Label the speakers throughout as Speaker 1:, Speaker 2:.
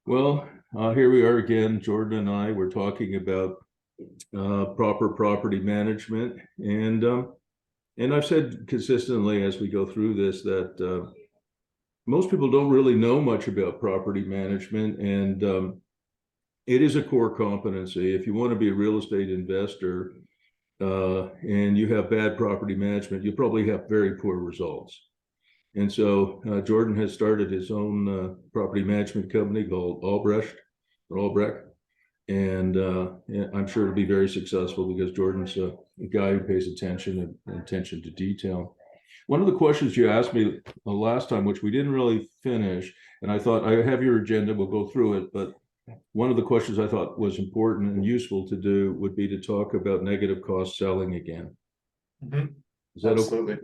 Speaker 1: Well, here we are again. Jordan and I were talking about proper property management, and I've said consistently as we go through this that most people don't really know much about property management, and it is a core competency. If you want to be a real estate investor and you have bad property management, you probably have very poor results. And so Jordan has started his own property management company called Albrecht, and I'm sure it'll be very successful because Jordan's a guy who pays attention to detail. One of the questions you asked me the last time, which we didn't really finish, and I thought I have your agenda, we'll go through it, but one of the questions I thought was important and useful to do would be to talk about negative cost selling again.
Speaker 2: Mm-hmm.
Speaker 1: Is that
Speaker 2: Absolutely?
Speaker 1: Okay?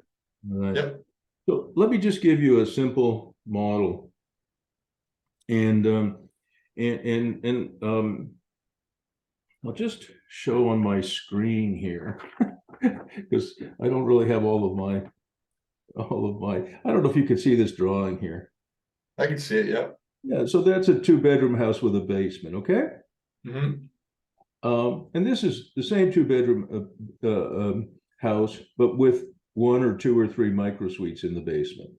Speaker 1: All right.
Speaker 2: Yep.
Speaker 1: So let me just give you a simple model, and I'll just show on my screen here because I don't really have all of my. I don't know if you can see this drawing here.
Speaker 2: I can see it. Yep.
Speaker 1: Yeah, so that's a 2-bedroom house with a basement. Okay.
Speaker 2: Mm-hmm.
Speaker 1: And this is the same 2-bedroom house, but with 1 or 2 or 3 microsuites in the basement.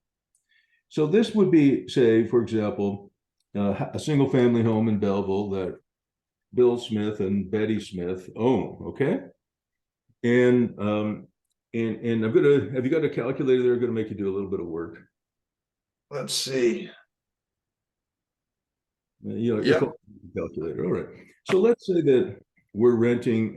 Speaker 1: So this would be, say, for example, a single family home in Belleville that Bill Smith and Betty Smith own. Okay. And I'm gonna, have you got a calculator there? I'm gonna make you do a little bit of work.
Speaker 2: Let's see.
Speaker 1: Yep. Calculator. All right. So let's say that we're renting,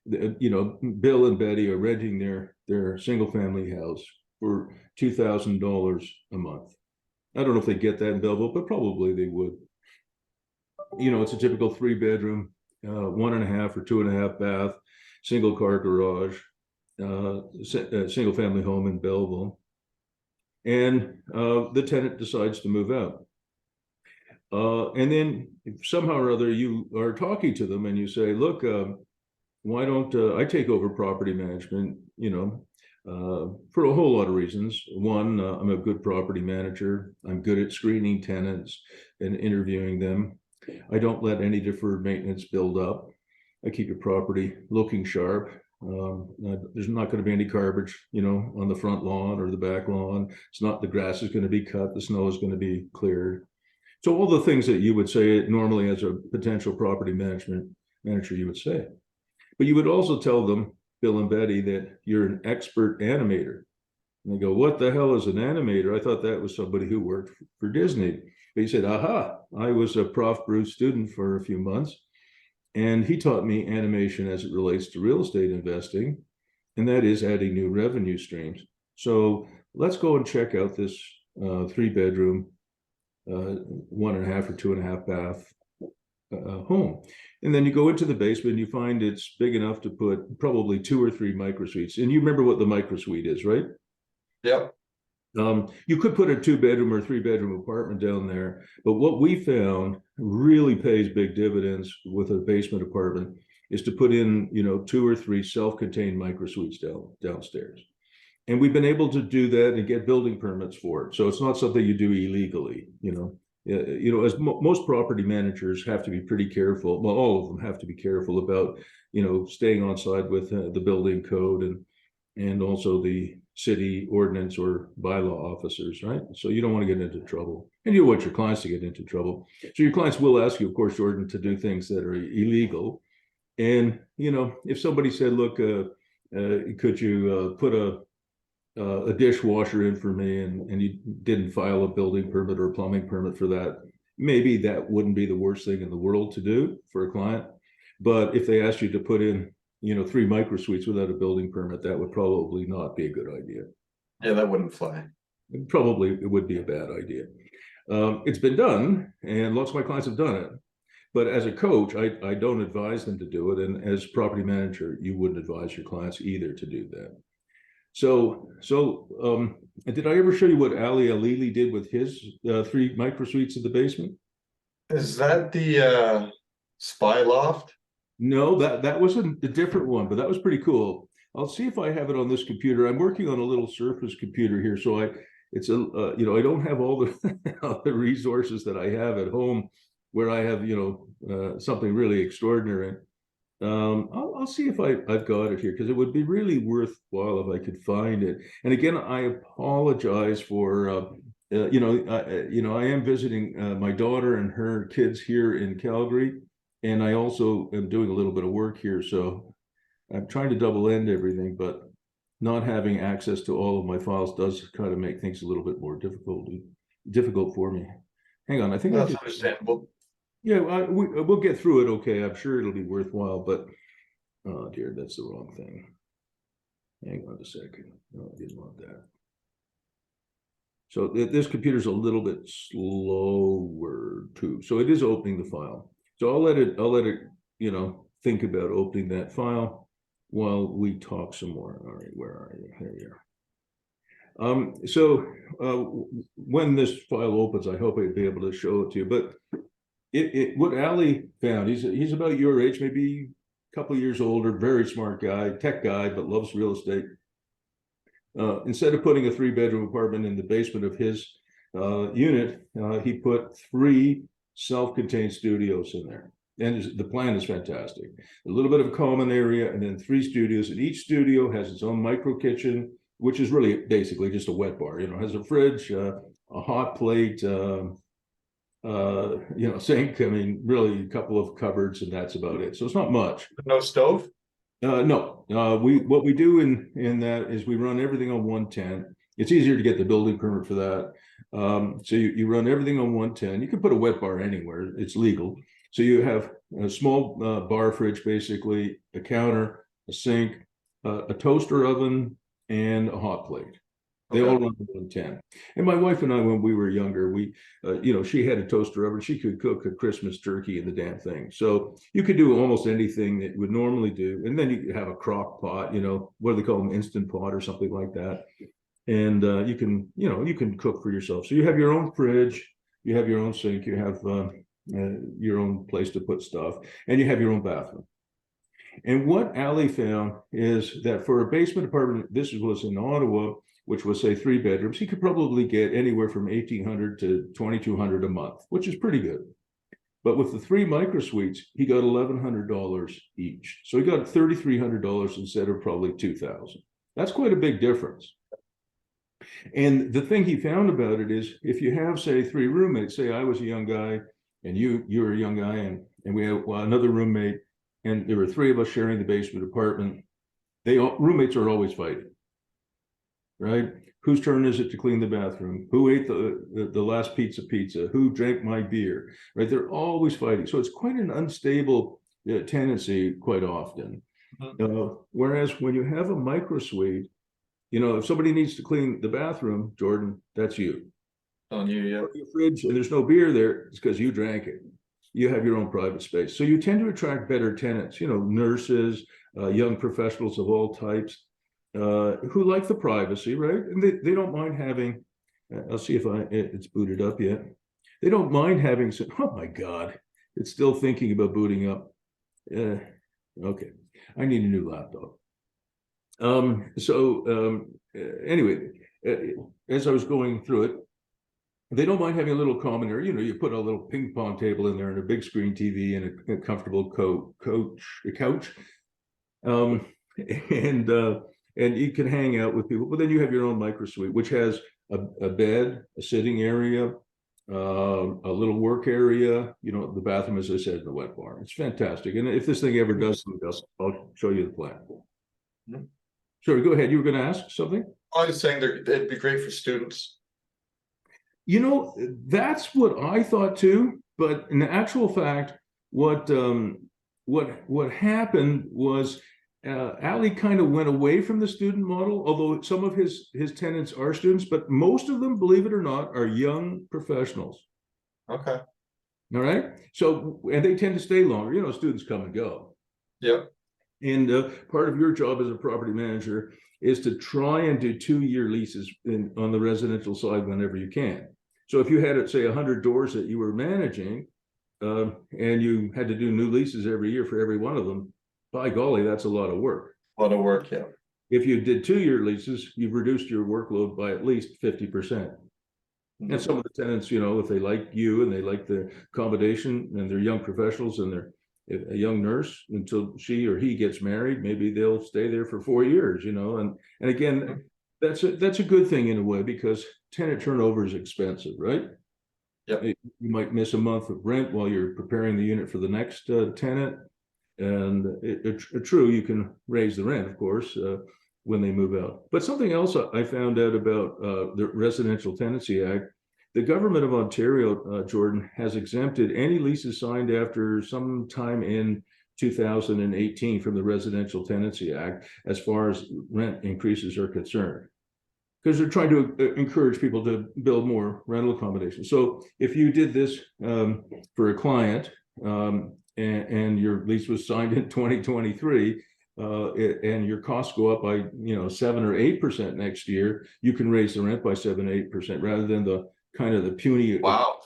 Speaker 1: Bill and Betty are renting their single family house for $2,000 a month. I don't know if they get that in Belleville, but probably they would. It's a typical 3-bedroom, 1.5 or 2.5 bath, single car garage, single family home in Belleville. And the tenant decides to move out. And then somehow or other you are talking to them and you say, look, why don't I take over property management, for a whole lot of reasons. One, I'm a good property manager. I'm good at screening tenants and interviewing them. I don't let any deferred maintenance build up. I keep your property looking sharp. There's not going to be any garbage, on the front lawn or the back lawn. The grass is going to be cut. The snow is going to be cleared. So all the things that you would say normally as a potential property management manager, you would say. But you would also tell them, Bill and Betty, that you're an expert animator. And they go, what the hell is an animator? I thought that was somebody who worked for Disney. But you said, aha, I was a Prof Bruce student for a few months. And he taught me animation as it relates to real estate investing. And that is adding new revenue streams. So let's go and check out this 3-bedroom, 1.5 or 2.5 bath home. And then you go into the basement, you find it's big enough to put probably 2 or 3 microsuites. And you remember what the microsuite is, right?
Speaker 2: Yep.
Speaker 1: You could put a 2-bedroom or 3-bedroom apartment down there, but what we found really pays big dividends with a basement apartment is to put in, 2 or 3 self-contained microsuites downstairs. And we've been able to do that and get building permits for it. So it's not something you do illegally, as most property managers have to be pretty careful. Well, all of them have to be careful about, staying on side with the building code and also the city ordinance or bylaw officers, right? So you don't want to get into trouble, and you don't want your clients to get into trouble. So your clients will ask you, of course, Jordan, to do things that are illegal. And, if somebody said, look, could you put a dishwasher in for me, and you didn't file a building permit or a plumbing permit for that, maybe that wouldn't be the worst thing in the world to do for a client. But if they asked you to put in 3 microsuites without a building permit, that would probably not be a good idea.
Speaker 2: Yeah, that wouldn't fly.
Speaker 1: It would be a bad idea. It's been done, and lots of my clients have done it. But as a coach, I don't advise them to do it. And as property manager, you wouldn't advise your clients either to do that. So did I ever show you what Ali Alili did with his 3 microsuites in the basement?
Speaker 2: Is that the spy loft?
Speaker 1: No, that was a different one, but that was pretty cool. I'll see if I have it on this computer. I'm working on a little Surface computer here, so I don't have all the the resources that I have at home where I have, something really extraordinary. I'll see if I've got it here, because it would be really worthwhile if I could find it. And again, I apologize for, I am visiting my daughter and her kids here in Calgary, and I also am doing a little bit of work here. So I'm trying to double end everything, but not having access to all of my files does kind of make things a little bit more difficult for me. Hang on, I think
Speaker 2: That's understandable.
Speaker 1: yeah, we'll get through it. Okay, I'm sure it'll be worthwhile, but oh dear, that's the wrong thing. Hang on a second. No, I didn't want that. So this computer's a little bit slower too. So it is opening the file. So I'll let it, think about opening that file while we talk some more. All right, where are you? There you are. When this file opens, I hope I'll be able to show it to you. But what Ali found, he's about your age, maybe a couple of years older, very smart guy, tech guy, but loves real estate. Instead of putting a 3-bedroom apartment in the basement of his unit, he put 3 self-contained studios in there. And the plan is fantastic. A little bit of a common area, and then 3 studios, and each studio has its own micro kitchen, which is really basically just a wet bar. Has a fridge, a hot plate, sink. I mean, really a couple of cupboards, and that's about it. So it's not much.
Speaker 2: No stove?
Speaker 1: No. What we do in that is we run everything on 110. It's easier to get the building permit for that. So you run everything on 110. You can put a wet bar anywhere. It's legal. So you have a small bar fridge, basically, a counter, a sink, a toaster oven, and a hot plate. They all run 110. And my wife and I, when we were younger, we, she had a toaster oven. She could cook a Christmas turkey in the damn thing. So you could do almost anything that you would normally do. And then you have a crock pot, what do they call them? Instant pot or something like that. And you can cook for yourself. So you have your own fridge, you have your own sink, you have your own place to put stuff, and you have your own bathroom. And what Ali found is that for a basement apartment, this was in Ottawa, which was, say, 3 bedrooms, he could probably get anywhere from $1,800 to $2,200 a month, which is pretty good. But with the 3 microsuites, he got $1,100 each. So he got $3,300 instead of probably $2,000. That's quite a big difference. And the thing he found about it is, if you have, say, 3 roommates, say I was a young guy and you were a young guy, and we had another roommate, and there were 3 of us sharing the basement apartment, roommates are always fighting. Right? Whose turn is it to clean the bathroom? Who ate the last pizza? Who drank my beer? Right? They're always fighting. So it's quite an unstable tendency quite often. Whereas when you have a microsuite, if somebody needs to clean the bathroom, Jordan, that's you.
Speaker 2: On you, yeah.
Speaker 1: Your fridge, and there's no beer there, it's because you drank it. You have your own private space. So you tend to attract better tenants, nurses, young professionals of all types. Who like the privacy, right? And they don't mind having, I'll see if it's booted up yet. They don't mind having some, oh my God, it's still thinking about booting up. Okay, I need a new laptop. Anyway, as I was going through it, they don't mind having a little common area. You put a little ping pong table in there and a big screen TV and a comfortable couch. And you can hang out with people, but then you have your own microsuite, which has a bed, a sitting area, a little work area, the bathroom, as I said, and the wet bar. It's fantastic. And if this thing ever does something else, I'll show you the plan. Mm-hmm. Sure, go ahead. You were going to ask something?
Speaker 2: I was saying it'd be great for students.
Speaker 1: That's what I thought too. But in actual fact, what happened was, Ali kind of went away from the student model, although some of his tenants are students, but most of them, believe it or not, are young professionals.
Speaker 2: Okay.
Speaker 1: All right. So, and they tend to stay longer. Students come and go.
Speaker 2: Yeah.
Speaker 1: And part of your job as a property manager is to try and do 2-year leases on the residential side whenever you can. So if you had, say, 100 doors that you were managing, and you had to do new leases every year for every one of them, by golly, that's a lot of work.
Speaker 2: A lot of work, yeah.
Speaker 1: If you did 2-year leases, you've reduced your workload by at least 50%. And some of the tenants, you know, if they like you and they like the accommodation and they're young professionals and they're a young nurse until she or he gets married, maybe they'll stay there for 4 years, you know, and again, that's a good thing in a way because tenant turnover is expensive, right?
Speaker 2: Yep.
Speaker 1: You might miss a month of rent while you're preparing the unit for the next tenant. And true, you can raise the rent, of course, when they move out. But something else I found out about the Residential Tenancy Act, the government of Ontario, Jordan, has exempted any leases signed after some time in 2018 from the Residential Tenancy Act as far as rent increases are concerned. Because they're trying to encourage people to build more rental accommodation. So if you did this for a client and your lease was signed in 2023 and your costs go up by 7 or 8% next year, you can raise the rent by 7 or 8% rather than the kind of the puny.
Speaker 2: Wow.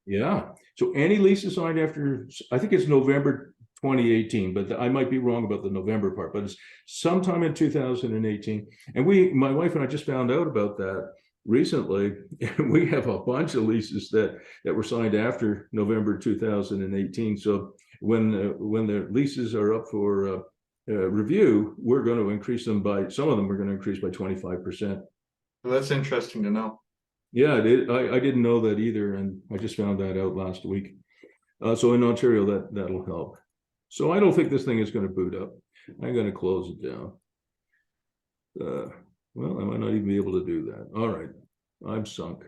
Speaker 1: Yeah. So any leases signed after, I think it's November 2018, but I might be wrong about the November part, but it's sometime in 2018. And my wife and I just found out about that recently. And we have a bunch of leases that were signed after November 2018. So when the leases are up for review, we're going to increase them by, some of them we're going to increase by 25%.
Speaker 2: Well, that's interesting to know.
Speaker 1: Yeah, I didn't know that either. And I just found that out last week. So in Ontario, that'll help. So I don't think this thing is going to boot up. I'm going to close it down. Well, I might not even be able to do that. All right, I'm sunk.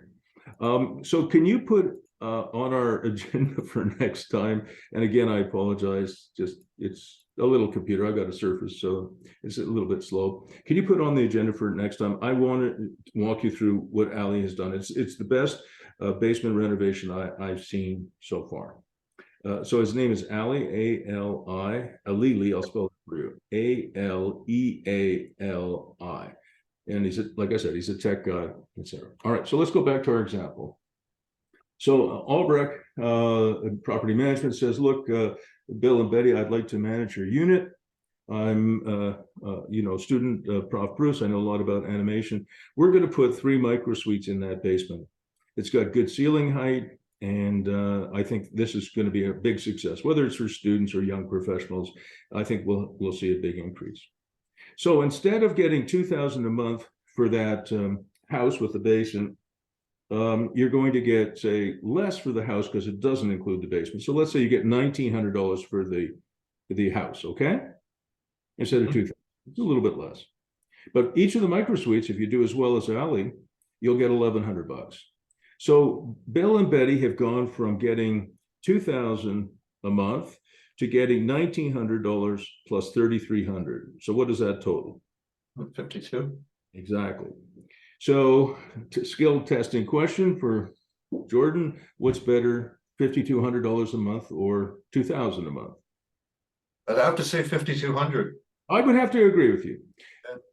Speaker 1: So can you put on our agenda for next time? And again, I apologize. Just it's a little computer. I've got a Surface, so it's a little bit slow. Can you put on the agenda for next time? I want to walk you through what Ali has done. It's the best basement renovation I've seen so far. So his name is Ali, A-L-I, Alili, I'll spell it for you, A-L-E-A-L-I. And like I said, he's a tech guy, etc. All right, so let's go back to our example. So Albrecht Property Management says, look, Bill and Betty, I'd like to manage your unit. I'm, student, Prof Bruce, I know a lot about animation. We're going to put 3 microsuites in that basement. It's got good ceiling height. And I think this is going to be a big success, whether it's for students or young professionals. I think we'll see a big increase. So instead of getting $2,000 a month for that house with the basement, you're going to get, say, less for the house because it doesn't include the basement. So let's say you get $1,900 for the house, okay? Instead of $2,000, it's a little bit less. But each of the microsuites, if you do as well as Ali, you'll get $1,100. So Bill and Betty have gone from getting $2,000 a month to getting $1,900 plus $3,300. So what does that total?
Speaker 2: 52.
Speaker 1: Exactly. So skill testing question for Jordan: what's better, $5,200 a month or $2,000 a month?
Speaker 2: I'd have to say 5,200.
Speaker 1: I would have to agree with you.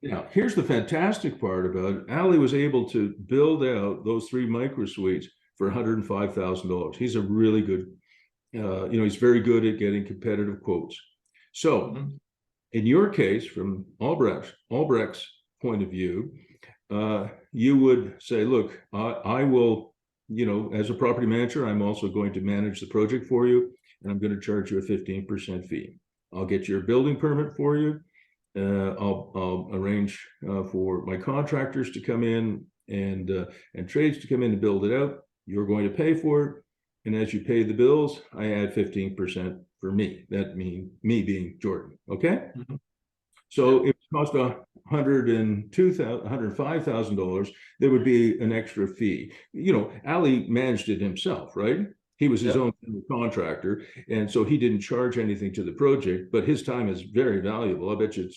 Speaker 1: Now, here's the fantastic part about it. Ali was able to build out those 3 microsuites for $105,000. He's a really good, he's very good at getting competitive quotes. So in your case, from Albrecht's point of view, you would say, look, I will, as a property manager, I'm also going to manage the project for you, and I'm going to charge you a 15% fee. I'll get your building permit for you. I'll arrange for my contractors to come in and trades to come in and build it out. You're going to pay for it. And as you pay the bills, I add 15% for me. That means me being Jordan. Okay. So if it cost $105,000, there would be an extra fee. Ali managed it himself, right? He was his own contractor, and so he didn't charge anything to the project, but his time is very valuable. I bet you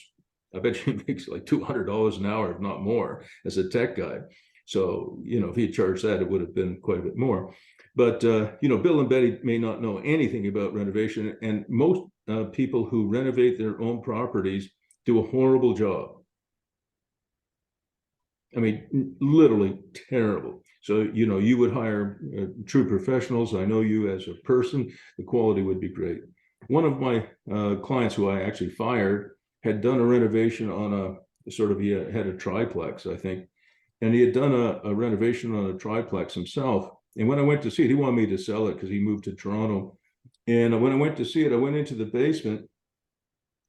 Speaker 1: he makes like $200 an hour, if not more, as a tech guy. So, if he had charged that, it would have been quite a bit more. But, Bill and Betty may not know anything about renovation, and most people who renovate their own properties do a horrible job. I mean, literally terrible. So, you would hire true professionals. I know you as a person, the quality would be great. One of my clients who I actually fired had done a renovation on he had a triplex, I think. and he had done a renovation on a triplex himself. And when I went to see it, he wanted me to sell it because he moved to Toronto. And when I went to see it, I went into the basement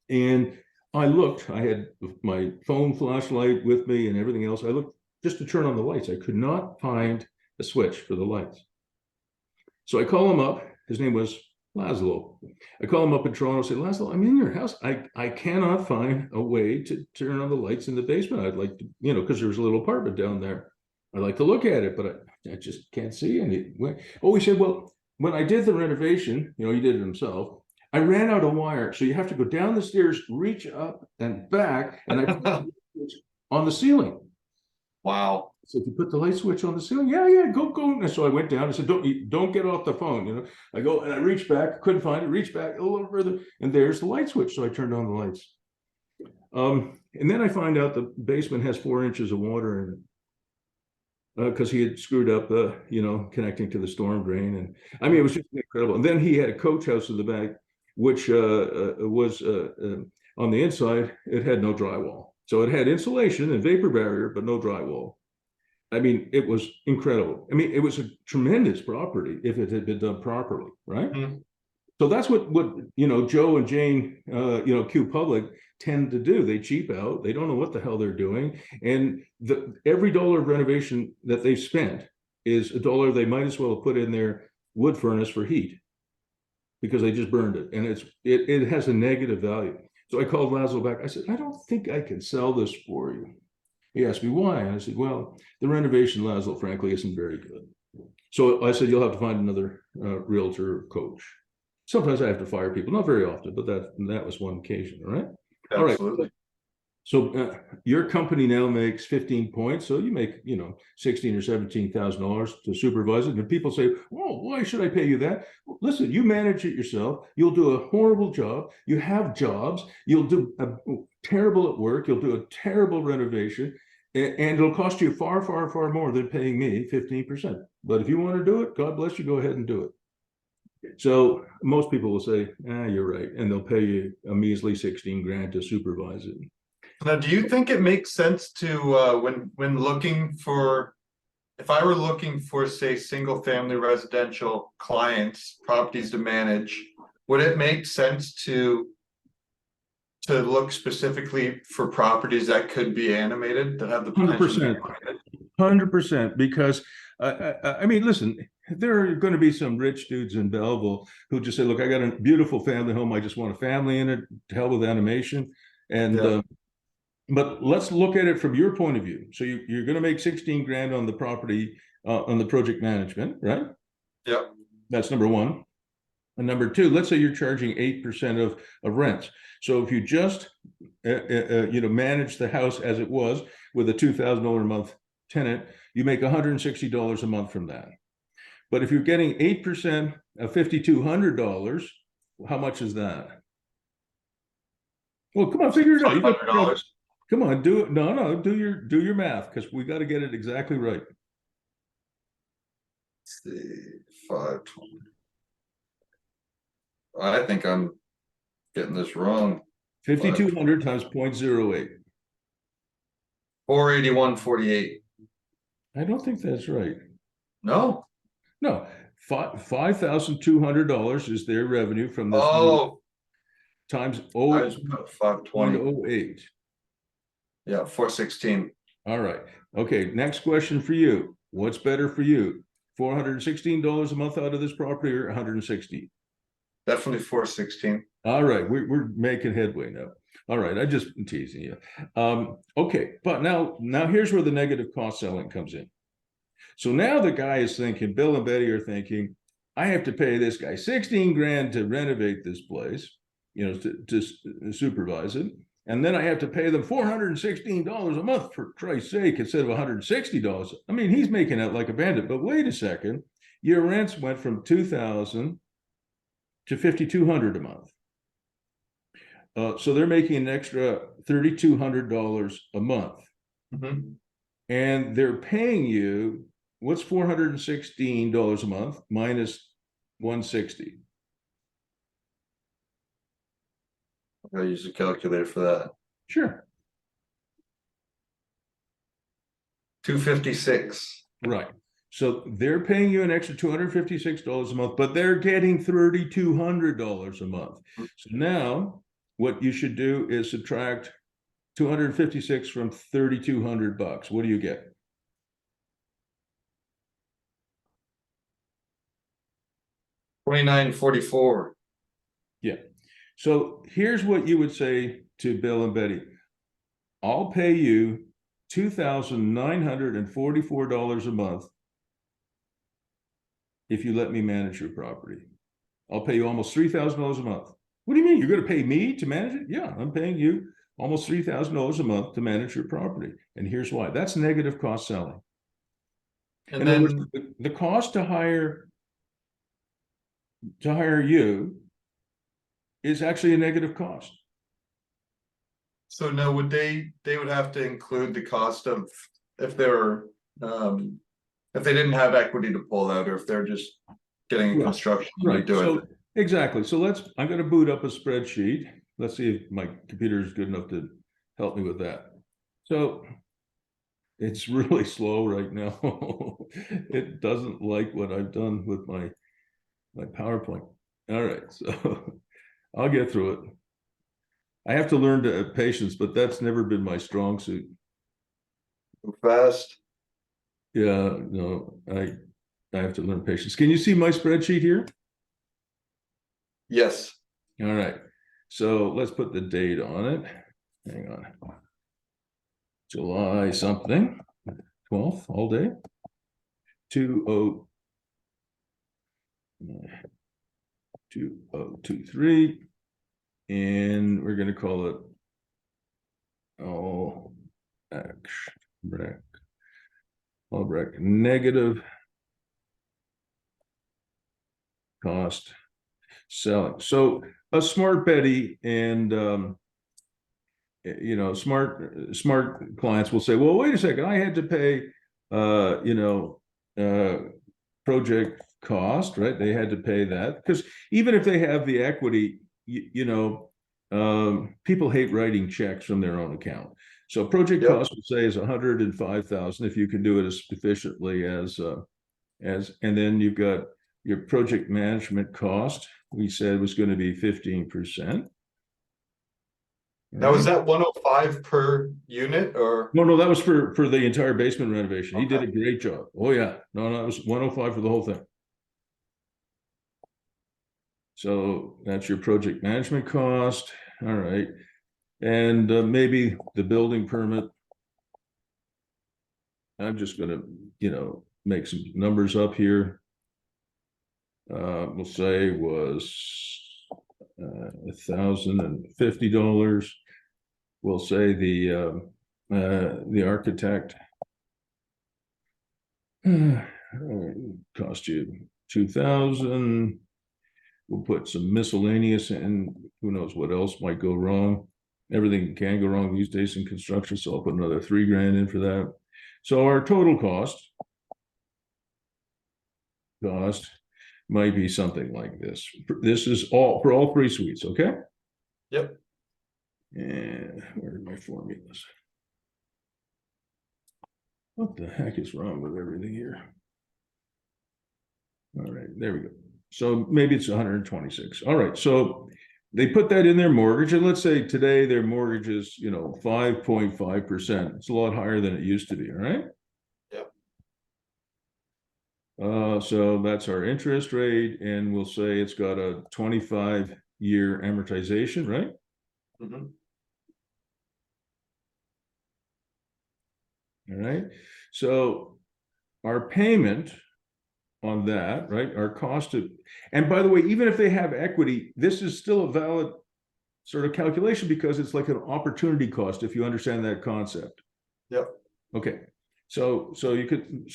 Speaker 1: and I looked. I had my phone flashlight with me and everything else. I looked just to turn on the lights. I could not find a switch for the lights. So I call him up. His name was Laszlo. I call him up in Toronto. Say, Laszlo, I'm in your house. I cannot find a way to turn on the lights in the basement. I'd like to, because there was a little apartment down there. I'd like to look at it, but I just can't see any. Oh, he said, well, when I did the renovation, he did it himself. I ran out of wire. So you have to go down the stairs, reach up and back, and I put the switch on the ceiling.
Speaker 2: Wow.
Speaker 1: So if you put the light switch on the ceiling, yeah, go. And so I went down. I said, don't get off the phone. I go and I reached back, couldn't find it, reached back a little further, and there's the light switch. So I turned on the lights. And then I find out the basement has 4 inches of water in it because he had screwed up, connecting to the storm drain. And I mean, it was just incredible. And then he had a coach house in the back, which was on the inside. It had no drywall. So it had insulation and vapor barrier, but no drywall. I mean, it was incredible. I mean, it was a tremendous property if it had been done properly, right?
Speaker 2: Mm-hmm.
Speaker 1: So that's what Joe and Jane, Q Public tend to do. They cheap out. They don't know what the hell they're doing. And every dollar of renovation that they've spent is a dollar they might as well have put in their wood furnace for heat because they just burned it. And it has a negative value. So I called Laszlo back. I said, I don't think I can sell this for you. He asked me why. And I said, well, the renovation, Laszlo, frankly, isn't very good. So I said, you'll have to find another realtor or coach. Sometimes I have to fire people, not very often, but that was one occasion, right?
Speaker 2: Absolutely.
Speaker 1: All right. So your company now makes 15 points. So you make, $16,000 or $17,000 to supervise it. And people say, oh, why should I pay you that? Well, listen, you manage it yourself. You'll do a horrible job. You have jobs. You'll do terrible at work. You'll do a terrible renovation. And it'll cost you far, far, far more than paying me 15%. But if you want to do it, God bless you, go ahead and do it. So most people will say, you're right. And they'll pay you a measly 16 grand to supervise it.
Speaker 2: Now, do you think it makes sense to, when looking for, if I were looking for, say, single family residential clients, properties to manage, would it make sense to look specifically for properties that could be animated, that have the potential to be
Speaker 1: 100%, because I mean, listen, there are going to be some rich dudes in Belleville who just say, look, I got a beautiful family home. I just want a family in it, to hell with animation. And but let's look at it from your point of view. So you're going to make 16 grand on the property, on the project management, right?
Speaker 2: Yep.
Speaker 1: That's number one. And number two, let's say you're charging 8% of rents. So if you just manage the house as it was with a $2,000 a month tenant, you make $160 a month from that. But if you're getting 8% of $5,200, how much is that? Well, come on, figure it out.
Speaker 2: $500.
Speaker 1: Come on, do it. No, do your math, because we got to get it exactly right.
Speaker 2: Let's see, 520. I think I'm getting this wrong.
Speaker 1: 5,200 times 0.08.
Speaker 2: 481.48.
Speaker 1: I don't think that's right.
Speaker 2: No.
Speaker 1: $5,200 is their revenue from this. Times
Speaker 2: 520. Yeah, 416.
Speaker 1: All right. Okay. Next question for you. What's better for you? $416 a month out of this property, or 160?
Speaker 2: Definitely 416.
Speaker 1: All right. We're making headway now. All right. I just teasing you. Okay. But now here's where the negative cost selling comes in. So now the guy is thinking, Bill and Betty are thinking, I have to pay this guy 16 grand to renovate this place, to supervise it. And then I have to pay them $416 a month, for Christ's sake, instead of $160. I mean, he's making out like a bandit. But wait a second, your rents went from $2,000 to $5,200 a month. So they're making an extra $3,200 a month.
Speaker 2: Mm-hmm.
Speaker 1: And they're paying you, what's $416 a month minus 160?
Speaker 2: I'll use a calculator for that.
Speaker 1: Sure.
Speaker 2: 256.
Speaker 1: Right. So they're paying you an extra $256 a month, but they're getting $3,200 a month. So now what you should do is subtract 256 from 3,200 bucks. What do you get?
Speaker 2: $29.44.
Speaker 1: Yeah. So here's what you would say to Bill and Betty. I'll pay you $2,944 a month if you let me manage your property. I'll pay you almost $3,000 a month. What do you mean? You're going to pay me to manage it? Yeah, I'm paying you almost $3,000 a month to manage your property. And here's why. That's negative cost selling.
Speaker 2: And
Speaker 1: In other words, the cost to hire you is actually a negative cost.
Speaker 2: so now would they would have to include the cost of if they're if they didn't have equity to pull out, or if they're just getting a construction to do
Speaker 1: So
Speaker 2: it.
Speaker 1: exactly. So I'm going to boot up a spreadsheet. Let's see if my computer is good enough to help me with that. So it's really slow right now. It doesn't like what I've done with my PowerPoint. All right, so I'll get through it. I have to learn to have patience, but that's never been my strong suit.
Speaker 2: Move fast.
Speaker 1: Yeah, no, I have to learn patience. Can you see my spreadsheet here?
Speaker 2: Yes.
Speaker 1: All right, so let's put the date on it. Hang on. July something, 12th, all day. 2023. And we're going to call it Albrecht negative cost selling. So a smart Betty and smart clients will say, well, wait a second, I had to pay project cost, right? They had to pay that because even if they have the equity, people hate writing checks from their own account. So project cost would say is 105,000 if you can do it as efficiently as and then you've got your project management cost. We said was going to be 15%.
Speaker 2: Now is that 105 per unit or
Speaker 1: no, that was for the entire basement renovation. He did a great job. Oh yeah, no, it was 105 for the whole thing. So that's your project management cost. All right. And maybe the building permit. I'm just going to, make some numbers up here. We'll say was $1,050. We'll say the architect cost you $2,000. We'll put some miscellaneous in. Who knows what else might go wrong? Everything can go wrong these days in construction, so I'll put another $3,000 in for that. So our total cost might be something like this. This is all for all three suites, okay?
Speaker 2: Yep.
Speaker 1: And where are my formulas? What the heck is wrong with everything here? All right, there we go. So maybe it's 126. All right, so they put that in their mortgage, and let's say today their mortgage is 5.5%. It's a lot higher than it used to be. All right.
Speaker 2: Yep.
Speaker 1: So that's our interest rate, and we'll say it's got a 25-year amortization, right?
Speaker 2: Mm-hmm.
Speaker 1: All right. So our payment on that, right? Our cost of, and by the way, even if they have equity, this is still a valid sort of calculation because it's like an opportunity cost if you understand that concept.
Speaker 2: Yep.
Speaker 1: Okay. So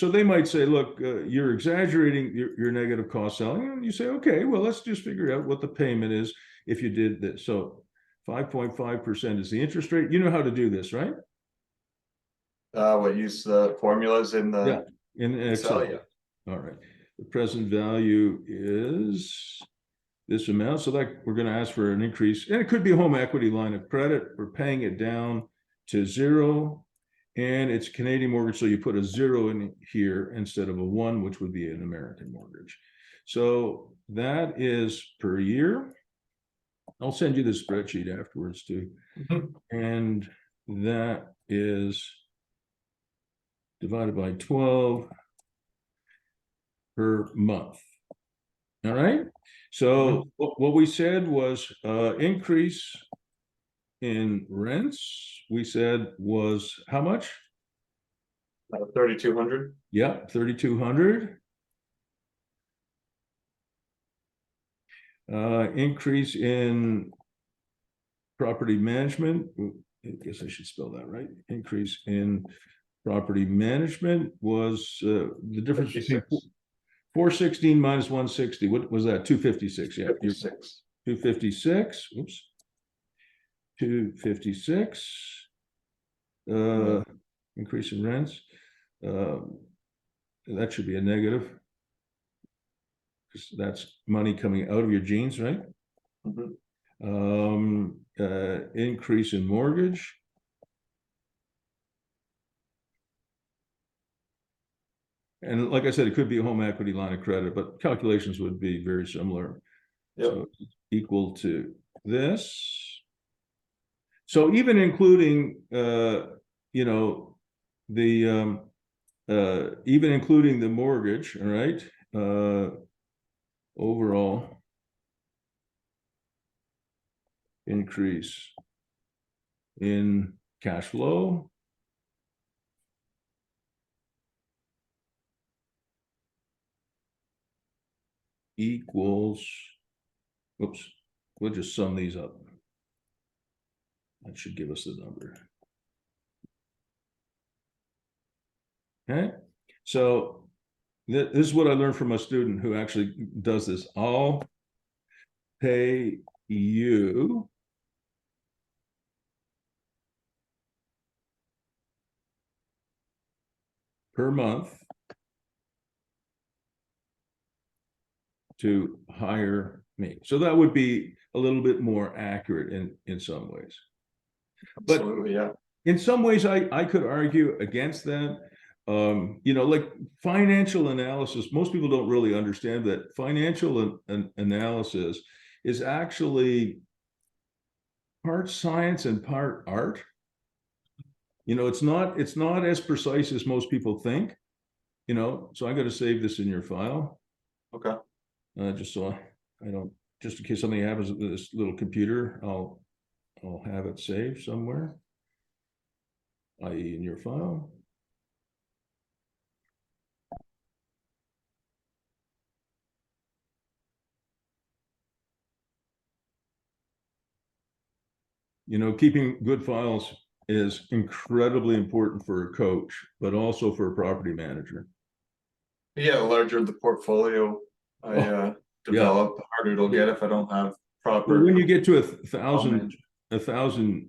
Speaker 1: they might say, look, you're exaggerating your negative cost selling, and you say, okay, well, let's just figure out what the payment is if you did this. So 5.5% is the interest rate. You know how to do this, right?
Speaker 2: What use the formulas in the
Speaker 1: in Excel.
Speaker 2: Yeah.
Speaker 1: All right. The present value is this amount. So that we're going to ask for an increase, and it could be a home equity line of credit. We're paying it down to 0. and it's Canadian mortgage, so you put a 0 in here instead of a 1, which would be an American mortgage. So that is per year. I'll send you the spreadsheet afterwards too. And that is divided by 12 per month. All right. So what we said was increase in rents, we said was how much?
Speaker 2: 3,200.
Speaker 1: Yeah, 3,200. Increase in property management. I guess I should spell that right. Increase in property management was the difference between 416 minus 160. What was that? 256. Yeah, 256. Oops. 256. Increase in rents. That should be a negative. That's money coming out of your jeans, right? Increase in mortgage. And like I said, it could be a home equity line of credit, but calculations would be very similar. So equal to this. So even including, you know, the even including the mortgage, all right, overall increase in cash flow equals, oops, we'll just sum these up. That should give us the number. Okay, so this is what I learned from a student who actually does this. I'll pay you per month to hire me. So that would be a little bit more accurate in some ways.
Speaker 2: Absolutely,
Speaker 1: but in some ways I could argue against that. You know, like financial analysis, most people don't really understand that financial analysis is actually part science and part art. You know, it's not as precise as most people think, you know, so I got to save this in your file.
Speaker 2: Okay.
Speaker 1: Just so I don't, just in case something happens with this little computer, I'll have it saved somewhere, i.e. in your file. You know, keeping good files is incredibly important for a coach, but also for a property manager.
Speaker 2: Yeah, the larger the portfolio I develop, the harder it'll get if I don't have proper.
Speaker 1: When you get to a thousand,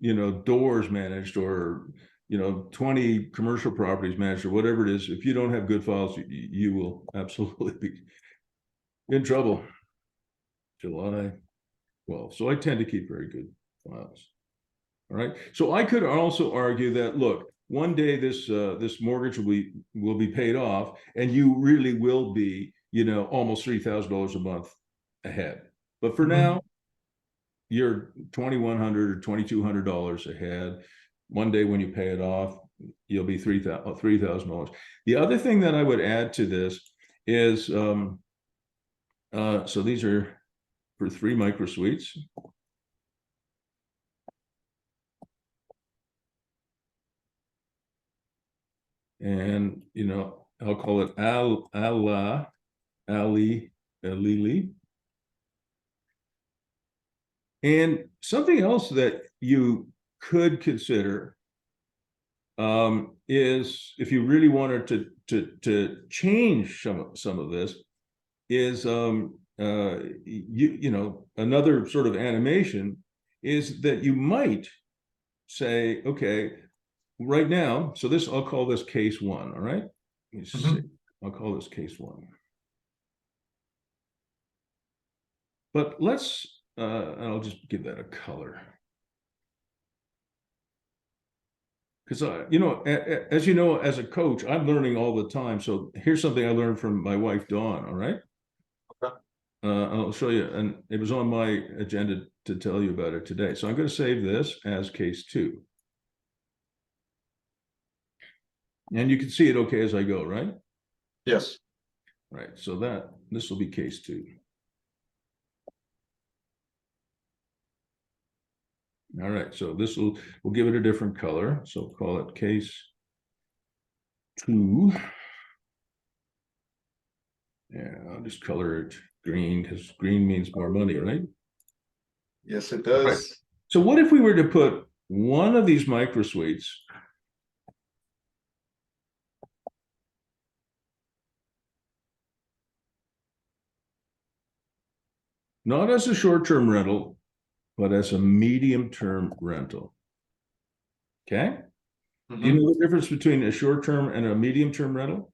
Speaker 1: you know, doors managed, or, you know, 20 commercial properties managed, or whatever it is, if you don't have good files, you will absolutely be in trouble. July 12. So I tend to keep very good files. All right. So I could also argue that, look, one day this mortgage will be paid off, and you really will be, you know, almost $3,000 a month ahead. But for now, you're $2,100 or $2,200 ahead. One day when you pay it off, you'll be $3,000. The other thing that I would add to this is, so these are for 3 microsuites. And, you know, I'll call it Ali. And something else that you could consider is, if you really wanted to change some of this, is you know, another sort of animation is that you might say, okay, right now, so this, I'll call this case 1, all right? Let me see. I'll call this case 1. But let's, I'll just give that a color. because you know, as you know, as a coach, I'm learning all the time. So here's something I learned from my wife Dawn. All right,
Speaker 2: Okay.
Speaker 1: I'll show you, and it was on my agenda to tell you about it today. So I'm going to save this as case 2, and you can see it okay as I go, right?
Speaker 2: Yes.
Speaker 1: Right. So this will be case 2. All right. So we'll give it a different color. So call it case 2. Yeah, I'll just color it green because green means more money, right?
Speaker 2: Yes, it
Speaker 1: Right.
Speaker 2: does.
Speaker 1: So what if we were to put one of these microsuites not as a short-term rental, but as a medium-term rental? Okay. Do you
Speaker 2: Mhm.
Speaker 1: know the difference between a short-term and a medium-term rental?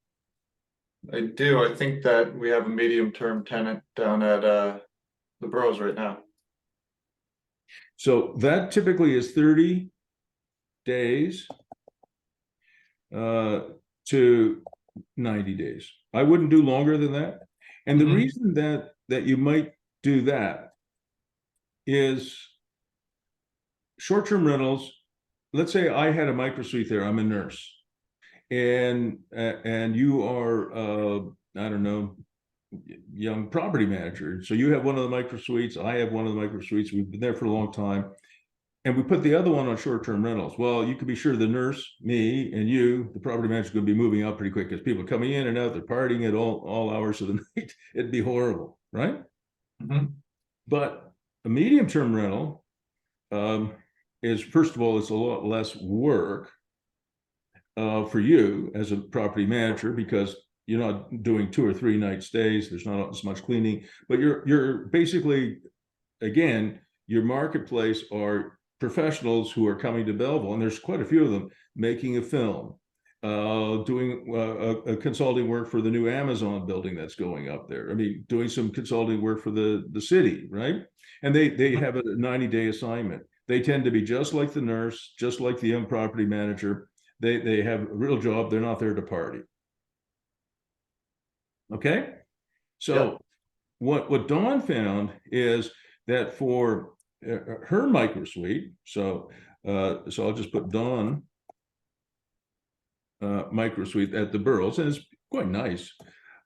Speaker 2: I do. I think that we have a medium-term tenant down at the Burrows right now.
Speaker 1: So that typically is 30 days to 90 days. I wouldn't do longer than that. And the
Speaker 2: Mhm.
Speaker 1: reason that you might do that is short-term rentals. Let's say I had a microsuite there. I'm a nurse, and you are I don't know, young property manager. So you have one of the microsuites. I have one of the microsuites. We've been there for a long time, and we put the other one on short-term rentals. Well, you can be sure the nurse, me, and you, the property manager, is going to be moving out pretty quick because people are coming in and out. They're partying at all hours of the night. It'd be horrible, right?
Speaker 2: Mhm.
Speaker 1: But a medium-term rental is, first of all, it's a lot less work for you as a property manager because you're not doing 2 or 3 night stays. There's not as much cleaning, but you're basically, again, your marketplace are professionals who are coming to Belleville, and there's quite a few of them making a film, doing a consulting work for the new Amazon building that's going up there. I mean, doing some consulting work for the city, right? And they have a 90-day assignment. They tend to be just like the nurse, just like the young property manager. They have a real job. They're not there to party. Okay, so
Speaker 2: Yep.
Speaker 1: what Dawn found is that for her microsuite, so I'll just put Dawn microsuite at the Burrows, and it's quite nice.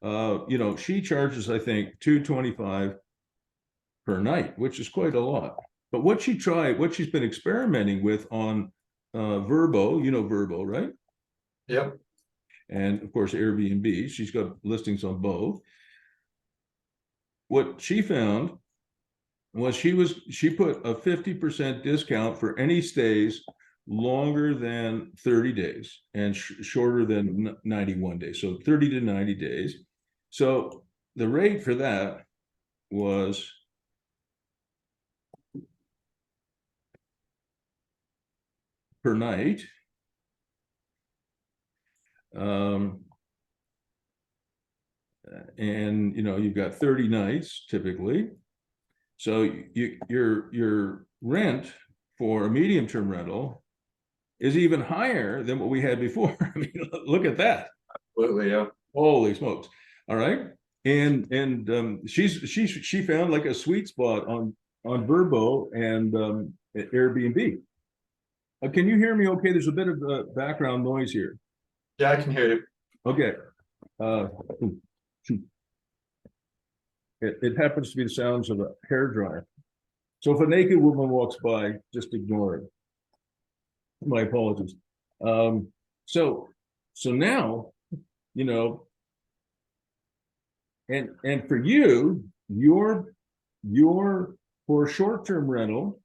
Speaker 1: You know, she charges, I think, $225 per night, which is quite a lot. But what she's been experimenting with on Verbo, you know Verbo, right?
Speaker 2: Yep.
Speaker 1: And of course Airbnb. She's got listings on both. What she found was she put a 50% discount for any stays longer than 30 days and shorter than 91 days. So 30 to 90 days. So the rate for that was per night. And you know, you've got 30 nights typically. So your rent for a medium-term rental is even higher than what we had before. I mean, look at that.
Speaker 2: Absolutely. Yeah.
Speaker 1: Holy smokes. All right. And she found like a sweet spot on Verbo and Airbnb. Can you hear me okay? There's a bit of background noise here.
Speaker 2: Yeah, I can hear you.
Speaker 1: Okay. Uh, it happens to be the sounds of a hairdryer. So if a naked woman walks by, just ignore it. My apologies. Um, so now, you know, and for you, your for a short-term rental,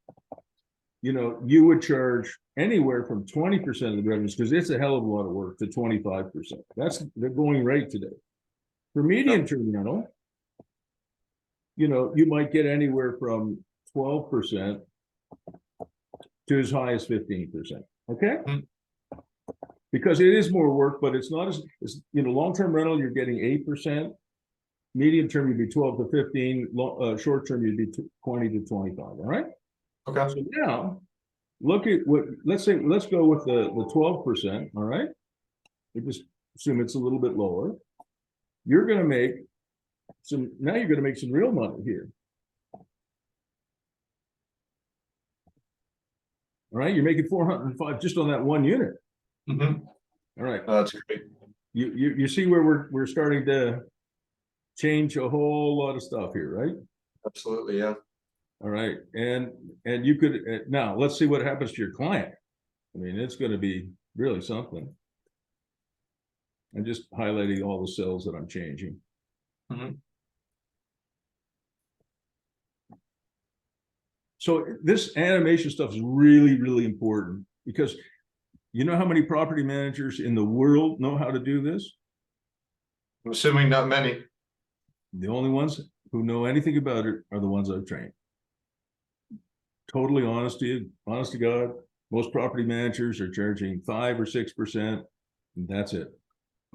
Speaker 1: you know, you would charge anywhere from 20% of the revenues because it's a hell of a lot of work to 25%. That's the going rate today. For medium-term rental, you know, you might get anywhere from 12% to as high as 15%. Okay.
Speaker 2: Mhm.
Speaker 1: Because it is more work, but it's not as you know, long-term rental, you're getting 8%. Medium term, you'd be 12 to 15. Short term, you'd be 20 to 25. All right.
Speaker 2: Okay.
Speaker 1: So now look at what, let's go with the 12%, all right? We just assume it's a little bit lower. You're going to make now you're going to make some real money here. All right, you're making 405 just on that one unit.
Speaker 2: Mhm.
Speaker 1: All right,
Speaker 2: That's great.
Speaker 1: you see where we're starting to change a whole lot of stuff here, right?
Speaker 2: Absolutely, yeah.
Speaker 1: All right, and you could now let's see what happens to your client. I mean, it's going to be really something. I'm just highlighting all the cells that I'm changing.
Speaker 2: Mhm.
Speaker 1: So this animation stuff is really, really important because you know how many property managers in the world know how to do this?
Speaker 2: I'm assuming not many.
Speaker 1: The only ones who know anything about it are the ones I've trained. Totally honest to God, most property managers are charging 5 or 6%, and that's it.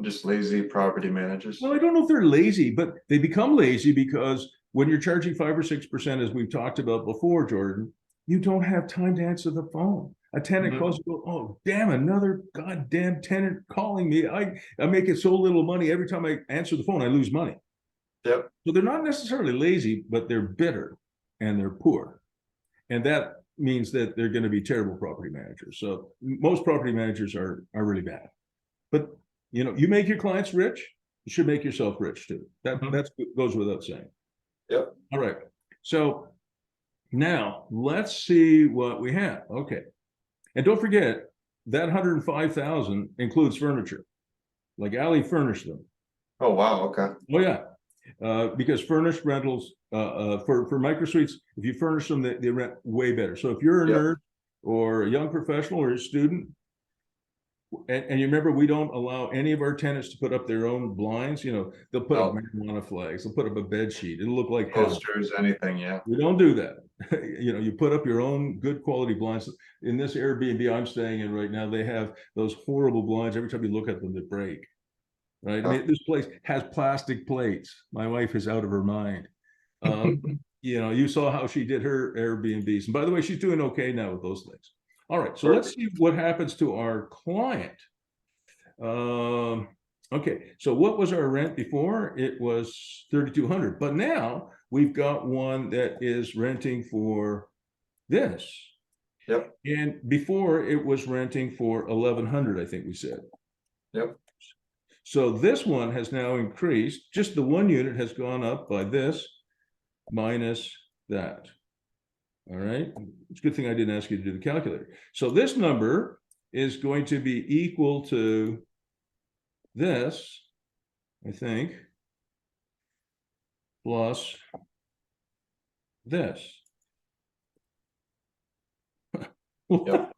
Speaker 2: Just lazy property managers.
Speaker 1: Well, I don't know if they're lazy, but they become lazy because when you're charging 5 or 6%, as we've talked about before, Jordan, you don't have time to answer the phone. A tenant calls you, oh, damn, another goddamn tenant calling me. I'm making so little money. Every time I answer the phone, I lose money.
Speaker 2: Yep.
Speaker 1: So they're not necessarily lazy, but they're bitter and they're poor. And that means that they're going to be terrible property managers. So most property managers are really bad. But you know, you make your clients rich, you should make yourself rich too. That goes without saying.
Speaker 2: Yep.
Speaker 1: All right. So now let's see what we have. Okay. And don't forget that 105,000 includes furniture. Like Ali furnished them.
Speaker 2: Oh wow, okay.
Speaker 1: Oh yeah. Because furnished rentals for microsuites, if you furnish them, they rent way better. So if you're a nerd or a young professional or a student, and you remember, we don't allow any of our tenants to put up their own blinds. You know, they'll put up marijuana flags, they'll put up a bed sheet. It'll look like
Speaker 2: posters, anything. Yeah.
Speaker 1: We don't do that. You know, you put up your own good quality blinds. In this Airbnb I'm staying in right now, they have those horrible blinds. Every time you look at them, they break. Right? I mean, this place has plastic plates. My wife is out of her mind. You know, you saw how she did her Airbnbs. And by the way, she's doing okay now with those things. All right, so let's see what happens to our client. Okay, so what was our rent before? It was 3,200, but now we've got one that is renting for this.
Speaker 2: Yep.
Speaker 1: And before it was renting for 1,100, I think we said.
Speaker 2: Yep.
Speaker 1: So this one has now increased. Just the one unit has gone up by this minus that. All right, it's a good thing I didn't ask you to do the calculator. So this number is going to be equal to this, I think, plus this.
Speaker 2: Yep.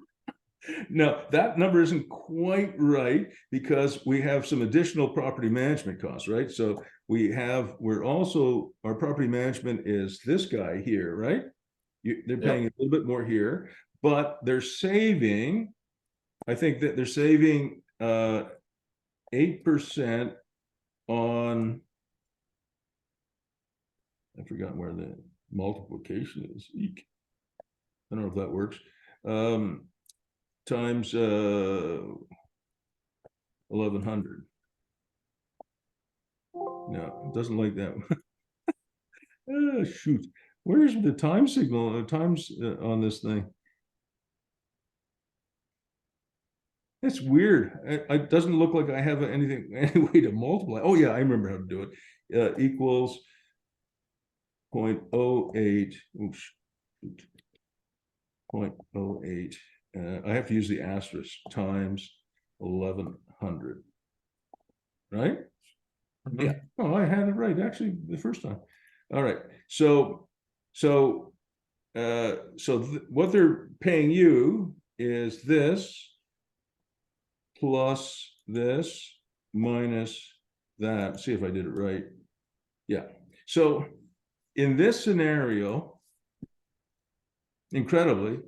Speaker 1: No, that number isn't quite right because we have some additional property management costs, right? So we're also, our property management is this guy here, right? They're paying a little bit more here, but they're saving, I think that they're saving 8% on, I forgot where the multiplication is. Eek. I don't know if that works. Times 1,100. No, it doesn't like that one. Oh, shoot. Where's the time signal, times on this thing? It's weird. It doesn't look like I have anything, any way to multiply. Oh yeah, I remember how to do it. Equals 0.08. Oops. 0.08. I have to use the asterisk times 1,100. Right? Yeah. Oh, I had it right actually the first time. All right. So what they're paying you is this plus this minus that. See if I did it right. Yeah. So in this scenario, incredibly,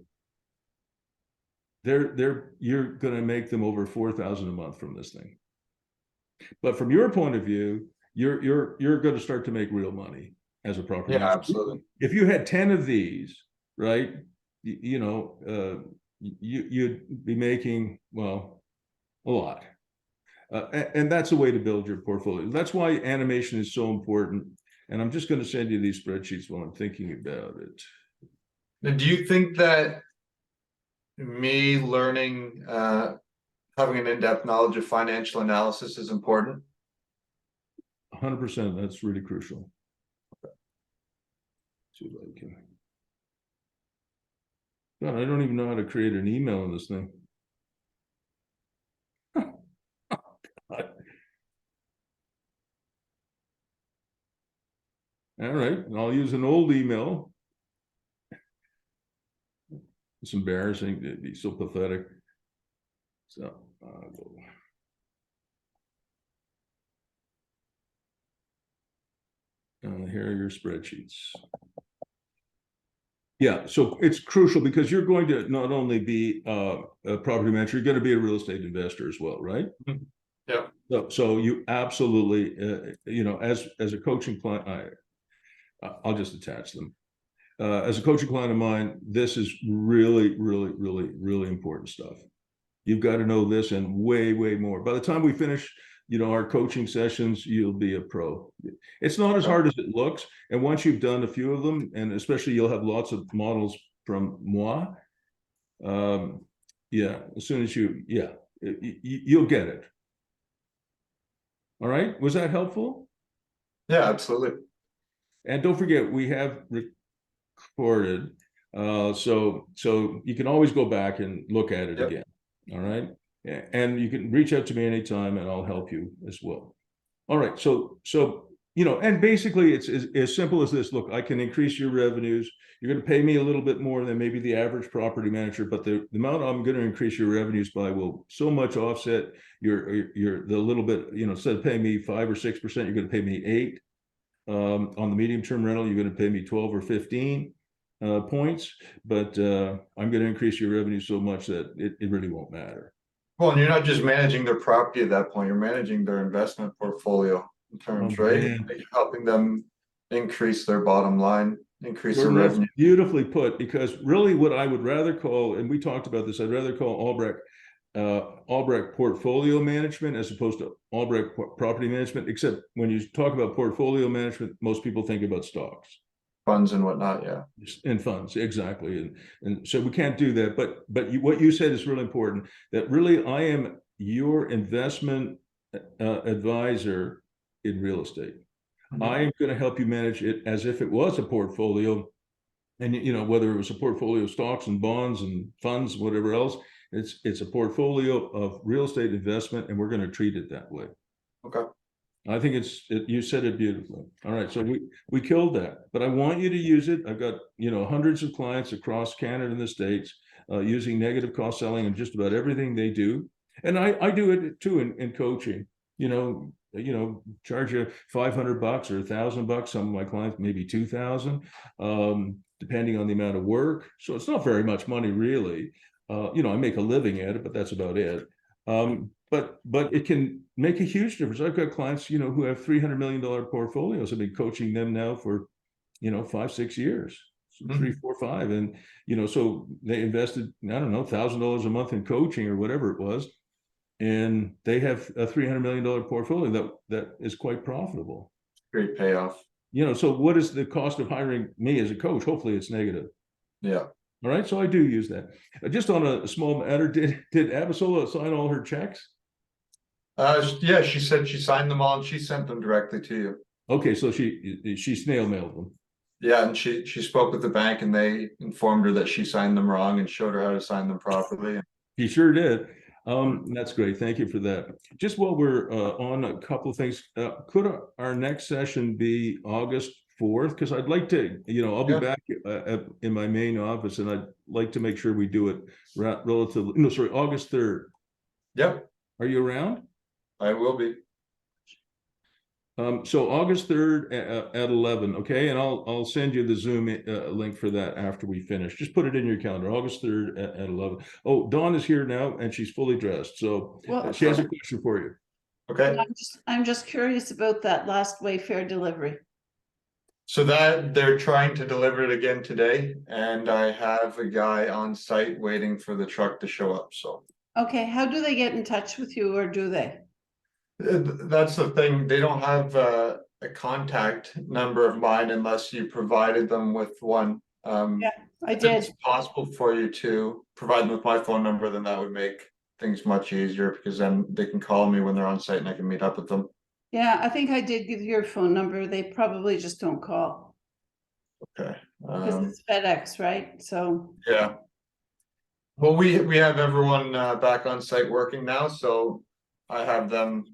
Speaker 1: you're going to make them over 4,000 a month from this thing. But from your point of view, you're going to start to make real money as a property manager.
Speaker 2: Absolutely.
Speaker 1: If you had 10 of these, right, you know, you'd be making, well, a lot. And that's a way to build your portfolio. That's why animation is so important. And I'm just going to send you these spreadsheets while I'm thinking about it.
Speaker 2: Now, do you think that me learning, having an in-depth knowledge of financial analysis is important?
Speaker 1: 100%. That's really crucial. See if I can. God, I don't even know how to create an email in this thing. All right, I'll use an old email. It's embarrassing. It'd be so pathetic. So here are your spreadsheets. Yeah, so it's crucial because you're going to not only be a property manager, you're going to be a real estate investor as well, right?
Speaker 2: Yeah.
Speaker 1: So you absolutely, you know, as a coaching client, I'll just attach them. As a coaching client of mine, this is really, really, really, really important stuff. You've got to know this and way, way more. By the time we finish, you know, our coaching sessions, you'll be a pro. It's not as hard as it looks. And once you've done a few of them, and especially you'll have lots of models from moi. Yeah, as soon as you'll get it. All right, was that helpful?
Speaker 2: Yeah, absolutely.
Speaker 1: And don't forget, we have recorded, so you can always go back and look at it again. All right, and you can reach out to me anytime, and I'll help you as well. All right, so you know, and basically it's as simple as this. Look, I can increase your revenues. You're going to pay me a little bit more than maybe the average property manager, but the amount I'm going to increase your revenues by will so much offset the little bit. You know, instead of paying me 5 or 6%, you're going to pay me 8. On the medium term rental, you're going to pay me 12 or 15 points, but I'm going to increase your revenue so much that it really won't matter.
Speaker 2: Well, and you're not just managing their property at that point, you're managing their investment portfolio in terms, right? You're helping them increase their bottom line, increase their revenue.
Speaker 1: That's beautifully put, because really what I would rather call, and we talked about this, I'd rather call Albrecht portfolio management as opposed to Albrecht property management, except when you talk about portfolio management, most people think about stocks.
Speaker 2: Funds and whatnot, yeah.
Speaker 1: And funds, exactly. And so we can't do that. But what you said is really important, that really I am your investment advisor in real estate. I am going to help you manage it as if it was a portfolio. And, you know, whether it was a portfolio of stocks and bonds and funds, whatever else, it's a portfolio of real estate investment, and we're going to treat it that way.
Speaker 2: Okay.
Speaker 1: I think you said it beautifully. All right, so we killed that, but I want you to use it. I've got, you know, hundreds of clients across Canada and the States using negative cost selling and just about everything they do, and I do it too in coaching. You know, charge you $500 or $1,000. Some of my clients maybe 2,000, depending on the amount of work. So it's not very much money, really. You know, I make a living at it, but that's about it. But it can make a huge difference. I've got clients, you know, who have $300 million portfolios. I've been coaching them now for, you know, 5-6 years, 3, 4, 5, and you know, so they invested, I don't know, $1,000 a month in coaching or whatever it was, and they have a $300 million portfolio that is quite profitable.
Speaker 2: Great payoff.
Speaker 1: You know, so what is the cost of hiring me as a coach? Hopefully, it's negative.
Speaker 2: Yeah.
Speaker 1: All right, so I do use that. Just on a small matter, did Abisola sign all her checks?
Speaker 2: Yeah, she said she signed them all and she sent them directly to you.
Speaker 1: Okay, so she snail mailed them.
Speaker 2: Yeah, and she spoke with the bank and they informed her that she signed them wrong and showed her how to sign them properly.
Speaker 1: He sure did. That's great. Thank you for that. Just while we're on a couple of things, could our next session be August 4th? Because I'd like to, you know, I'll be back in my main office, and I'd like to make sure we do it relatively. No, sorry, August 3rd.
Speaker 2: Yep.
Speaker 1: Are you around?
Speaker 2: I will be.
Speaker 1: So August 3rd at 11, okay, and I'll send you the Zoom link for that after we finish. Just put it in your calendar, August 3rd at 11. Oh, Dawn is here now, and she's fully dressed, so she has a question for you.
Speaker 2: Okay.
Speaker 3: I'm just curious about that last Wayfair delivery.
Speaker 2: So that they're trying to deliver it again today, and I have a guy on site waiting for the truck to show up, so.
Speaker 3: Okay, how do they get in touch with you, or do they?
Speaker 2: That's the thing, they don't have a contact number of mine unless you provided them with one.
Speaker 3: Yeah, I
Speaker 2: If
Speaker 3: did.
Speaker 2: it's possible for you to provide them with my phone number, then that would make things much easier, because then they can call me when they're on site and I can meet up with them.
Speaker 3: Yeah, I think I did give your phone number. They probably just don't call
Speaker 2: Okay.
Speaker 3: because it's FedEx, right? So,
Speaker 2: Yeah. Well, we have everyone back on site working now, so I have them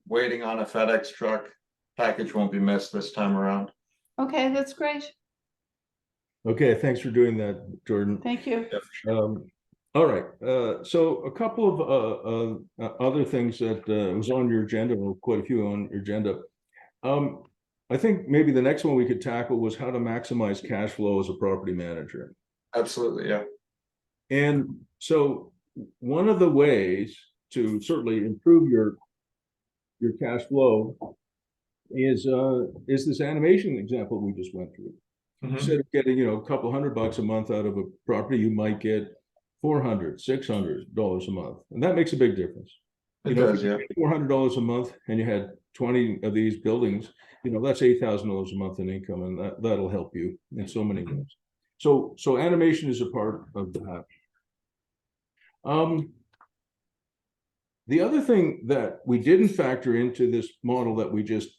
Speaker 2: waiting on a FedEx truck. Package won't be missed this time around.
Speaker 3: okay, that's great.
Speaker 1: Okay, thanks for doing that, Jordan.
Speaker 3: Thank you.
Speaker 2: Yeah, for sure.
Speaker 1: All right, so a couple of other things that was on your agenda, or quite a few on your agenda. I think maybe the next one we could tackle was how to maximize cash flow as a property manager.
Speaker 2: Absolutely, yeah.
Speaker 1: And so one of the ways to certainly improve your cash flow is this animation example we just went through.
Speaker 2: Mhm.
Speaker 1: Instead of getting, a couple $100 a month out of a property, you might get $400, $600 a month. And that makes a big difference.
Speaker 2: It does, yeah.
Speaker 1: $400 a month and you had 20 of these buildings, that's $8,000 a month in income, and that'll help you in so many ways. So animation is a part of that. The other thing that we didn't factor into this model that we just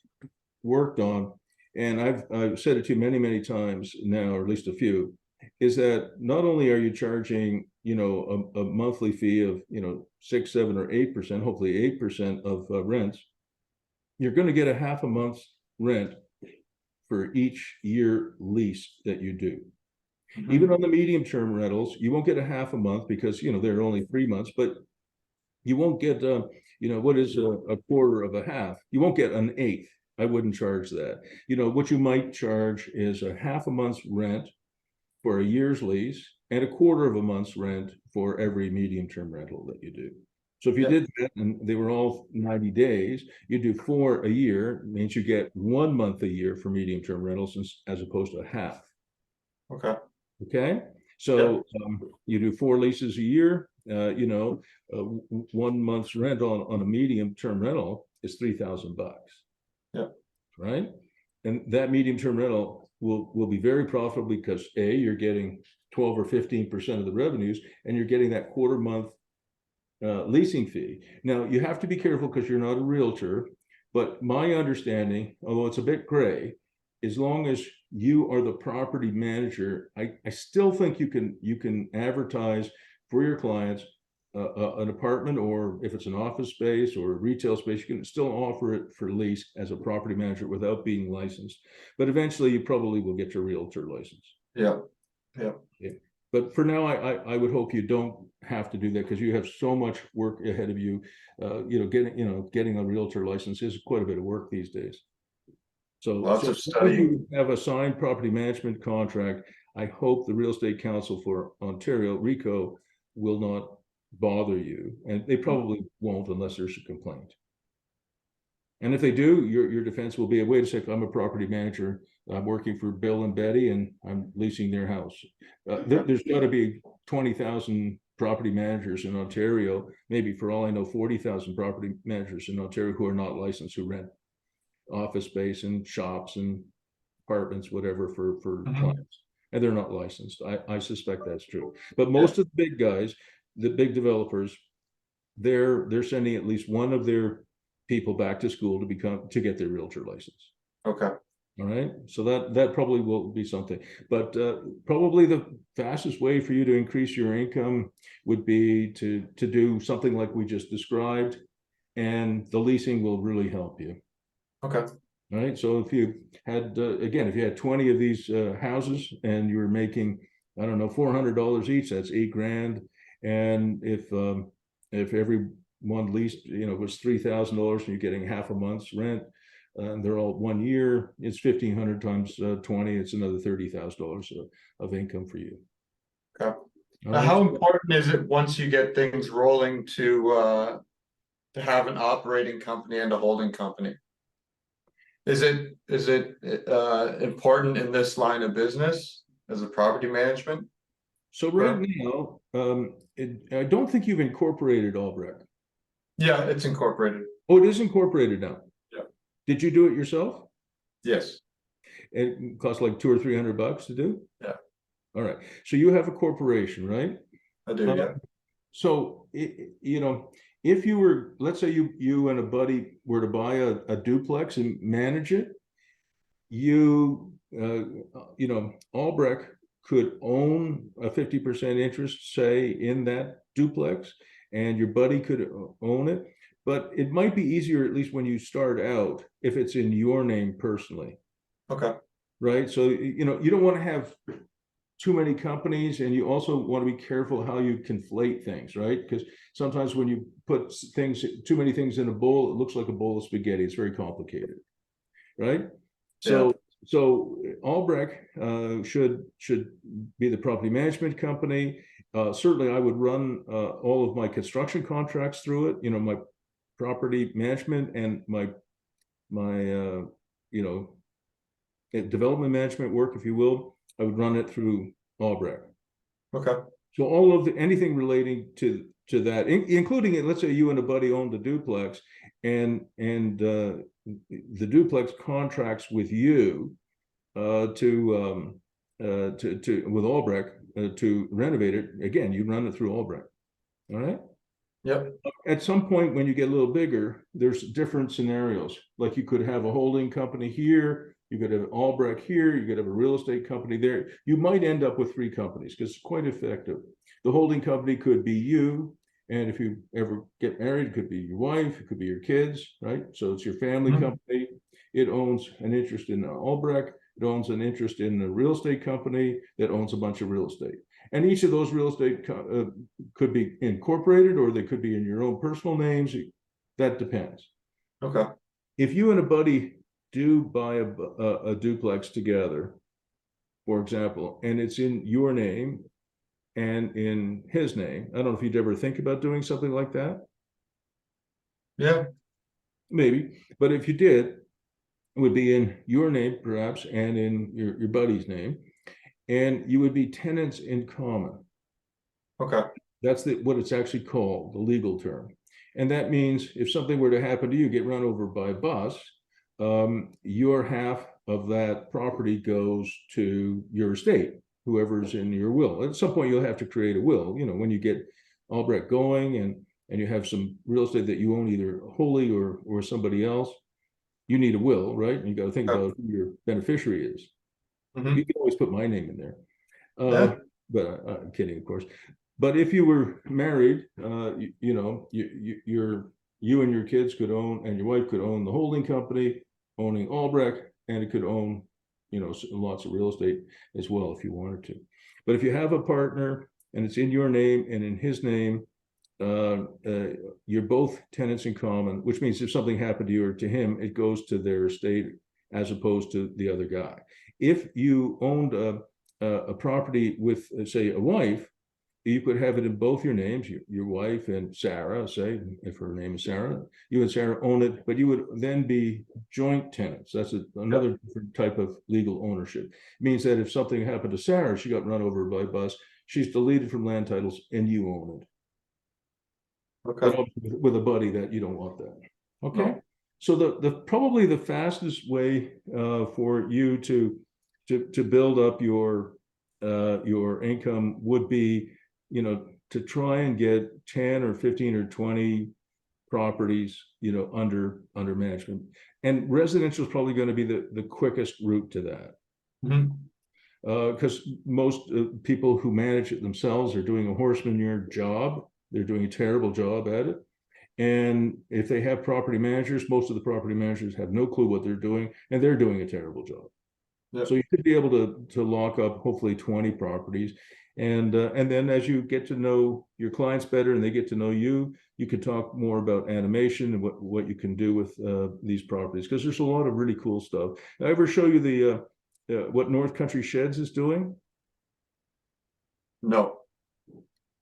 Speaker 1: worked on, and I've said it to you many times now, or at least a few, is that not only are you charging, a monthly fee of, 6, 7, or 8%, hopefully 8% of rents, you're going to get a half a month's rent for each year lease that you do.
Speaker 2: Mhm.
Speaker 1: Even on the medium term rentals, you won't get a half a month because, they're only 3 months, but you won't get, what is a quarter of a half? You won't get an eighth. I wouldn't charge that. What you might charge is a half a month's rent for a year's lease and a quarter of a month's rent for every medium-term rental that you do. So if you did that and they were all 90 days, you do 4 a year, means you get 1 month a year for medium-term rentals as opposed to a half.
Speaker 2: Okay.
Speaker 1: Okay, so you do 4 leases a year. 1 month's rent on a medium-term rental is $3,000.
Speaker 2: Yeah.
Speaker 1: Right, and that medium-term rental will be very profitable because you're getting 12 or 15% of the revenues, and you're getting that quarter month leasing fee. Now you have to be careful because you're not a realtor, but my understanding, although it's a bit gray, as long as you are the property manager, I still think you can advertise for your clients an apartment, or if it's an office space or a retail space, you can still offer it for lease as a property manager without being licensed. But eventually you probably will get your realtor license.
Speaker 2: Yeah.
Speaker 1: But for now, I would hope you don't have to do that, because you have so much work ahead of you. Getting a realtor license is quite a bit of work these days. So,
Speaker 2: Lots of
Speaker 1: as long as
Speaker 2: studying.
Speaker 1: you have a signed property management contract, I hope the Real Estate Council for Ontario, RECO, will not bother you, and they probably won't unless there's a complaint. And if they do, your defense will be, wait a second, I'm a property manager, I'm working for Bill and Betty, and I'm leasing their house. There's got to be 20,000 property managers in Ontario, maybe for all I know 40,000 property managers in Ontario who are not licensed, who rent office space and shops and apartments, whatever, for clients, and they're not licensed. I suspect that's true, but most of the big guys, the big developers, they're sending at least one of their people back to school to get their realtor license.
Speaker 2: Okay.
Speaker 1: All right, so that probably will be something, but probably the fastest way for you to increase your income would be to do something like we just described, and the leasing will really help you.
Speaker 2: Okay.
Speaker 1: All right, so if you had again, if you had 20 of these houses and you were making, I don't know, $400 each, that's $8,000. And if every one leased, was $3,000, and you're getting half a month's rent, and they're all 1 year, it's 1,500 times 20, it's another $30,000 of income for you.
Speaker 2: Okay. Now, how important is it once you get things rolling to have an operating company and a holding company? Is it important in this line of business as a property management?
Speaker 1: So right now, I don't think you've incorporated Albrecht.
Speaker 2: Yeah, it's incorporated.
Speaker 1: Oh, it is incorporated now.
Speaker 2: Yeah.
Speaker 1: Did you do it yourself?
Speaker 2: Yes.
Speaker 1: It costs like $200 or $300 to do?
Speaker 2: Yeah.
Speaker 1: All right. So you have a corporation, right?
Speaker 2: I do, yeah.
Speaker 1: So, you know, if you were, let's say you and a buddy were to buy a duplex and manage it, you know, Albrecht could own a 50% interest, say, in that duplex, and your buddy could own it. But it might be easier, at least when you start out, if it's in your name personally.
Speaker 2: Okay.
Speaker 1: Right. So, you know, you don't want to have too many companies, and you also want to be careful how you conflate things, right? Because sometimes when you put too many things in a bowl, it looks like a bowl of spaghetti. It's very complicated, right? So, so Albrecht should be the property management company. Certainly, I would run all of my construction contracts through it. You know, my property management and my you know, development management work, if you will, I would run it through Albrecht.
Speaker 2: Okay.
Speaker 1: So all of anything relating to that, including it, let's say you and a buddy owned a duplex, and the duplex contracts with you with Albrecht to renovate it. Again, you run it through Albrecht. All right.
Speaker 2: Yep.
Speaker 1: At some point, when you get a little bigger, there's different scenarios. Like you could have a holding company here, you could have Albrecht here, you could have a real estate company there. You might end up with 3 companies because it's quite effective. The holding company could be you, and if you ever get married, it could be your wife, it could be your kids, right? So it's your family company. It owns an interest in Albrecht. It owns an interest in a real estate company that owns a bunch of real estate. And each of those real estate could be incorporated, or they could be in your own personal names. That depends.
Speaker 2: Okay.
Speaker 1: If you and a buddy do buy a duplex together, for example, and it's in your name and in his name, I don't know if you'd ever think about doing something like that.
Speaker 2: Yeah.
Speaker 1: Maybe, but if you did, it would be in your name perhaps and in your buddy's name, and you would be tenants in common.
Speaker 2: Okay.
Speaker 1: That's what it's actually called, the legal term. And that means if something were to happen to you, get run over by a bus, your half of that property goes to your estate, whoever's in your will. At some point, you'll have to create a will. You know, when you get Albrecht going and you have some real estate that you own either wholly or somebody else, you need a will, right? And you got to think about who your beneficiary is. You can always put my name in there, but I'm kidding, of course. But if you were married, you know, you and your kids could own, and your wife could own the holding company, owning Albrecht, and it could own, you know, lots of real estate as well if you wanted to. But if you have a partner and it's in your name and in his name, you're both tenants in common, which means if something happened to you or to him, it goes to their estate as opposed to the other guy. If you owned a property with, say, a wife, you could have it in both your names, your wife and Sarah, say, if her name is Sarah, you and Sarah own it, but you would then be joint tenants. That's another different type of legal ownership. It means that if something happened to Sarah, she got run over by a bus, she's deleted from land titles and you own it. Okay. With a buddy that you don't want that. Okay. No. So the probably the fastest way for you to build up your income would be, you know, to try and get 10 or 15 or 20 properties, you know, under management. And residential is probably going to be the quickest route to that. Because most people who manage it themselves are doing a horsemanure job. They're doing a terrible job at it. And if they have property managers, most of the property managers have no clue what they're doing, and they're doing a terrible job. Yep. So you could be able to lock up hopefully 20 properties. And then as you get to know your clients better and they get to know you, you can talk more about animation and what you can do with these properties, because there's a lot of really cool stuff. Did I ever show you the what North Country Sheds is doing?
Speaker 2: No.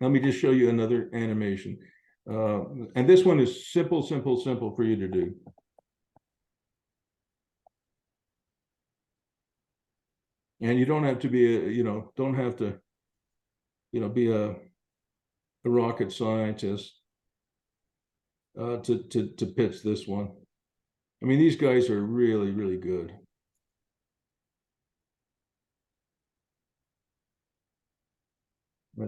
Speaker 1: Let me just show you another animation. And this one is simple for you to do. And you don't have to be don't have to, be a rocket scientist to pitch this one. I mean, these guys are really, really good. I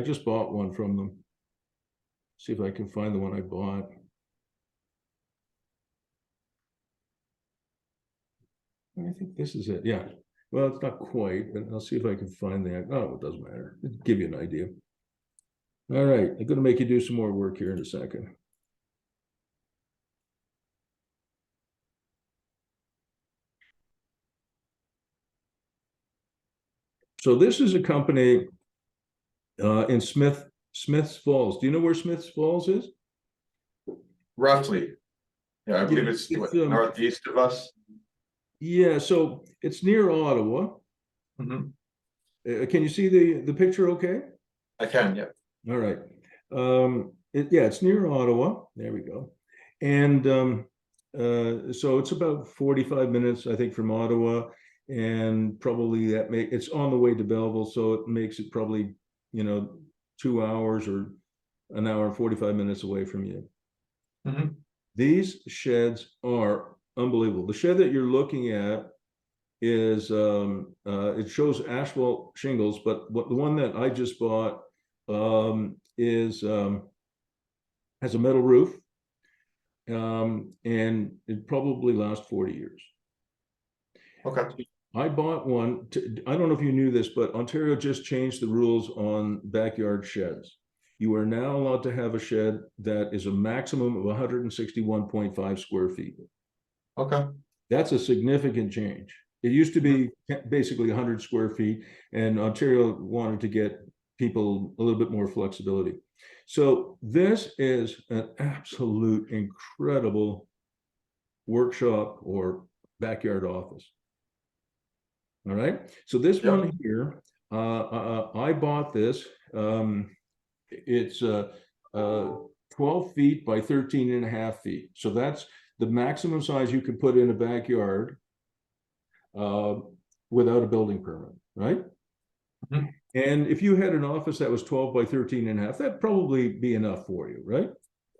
Speaker 1: just bought one from them. See if I can find the one I bought. I think this is it. Yeah. Well, it's not quite, but I'll see if I can find that. Oh, it doesn't matter. It'll give you an idea. All right. I'm going to make you do some more work here in a second. So this is a company in Smiths Falls. Do you know where Smiths Falls is?
Speaker 2: Roughly. Yeah, I believe it's northeast of us.
Speaker 1: Yeah, so it's near Ottawa.
Speaker 2: Mhm.
Speaker 1: Can you see the picture okay?
Speaker 2: I can, yeah.
Speaker 1: All right. It's near Ottawa. There we go. And so it's about 45 minutes, I think, from Ottawa. And probably it's on the way to Belleville, so it makes it probably, 2 hours or an hour and 45 minutes away from you.
Speaker 2: Mhm.
Speaker 1: These sheds are unbelievable. The shed that you're looking at is it shows asphalt shingles, but the one that I just bought has a metal roof, and it probably lasts 40 years.
Speaker 2: Okay.
Speaker 1: I bought one. I don't know if you knew this, but Ontario just changed the rules on backyard sheds. You are now allowed to have a shed that is a maximum of 161.5 square feet.
Speaker 2: Okay.
Speaker 1: That's a significant change. It used to be basically 100 square feet, and Ontario wanted to get people a little bit more flexibility. So this is an absolute incredible workshop or backyard office. All right. So this one here, I bought this. It's 12 feet by 13 and a half feet. So that's the maximum size you can put in a backyard without a building permit, right?
Speaker 2: Mm-hmm.
Speaker 1: And if you had an office that was 12 by 13 and a half, that'd probably be enough for you, right?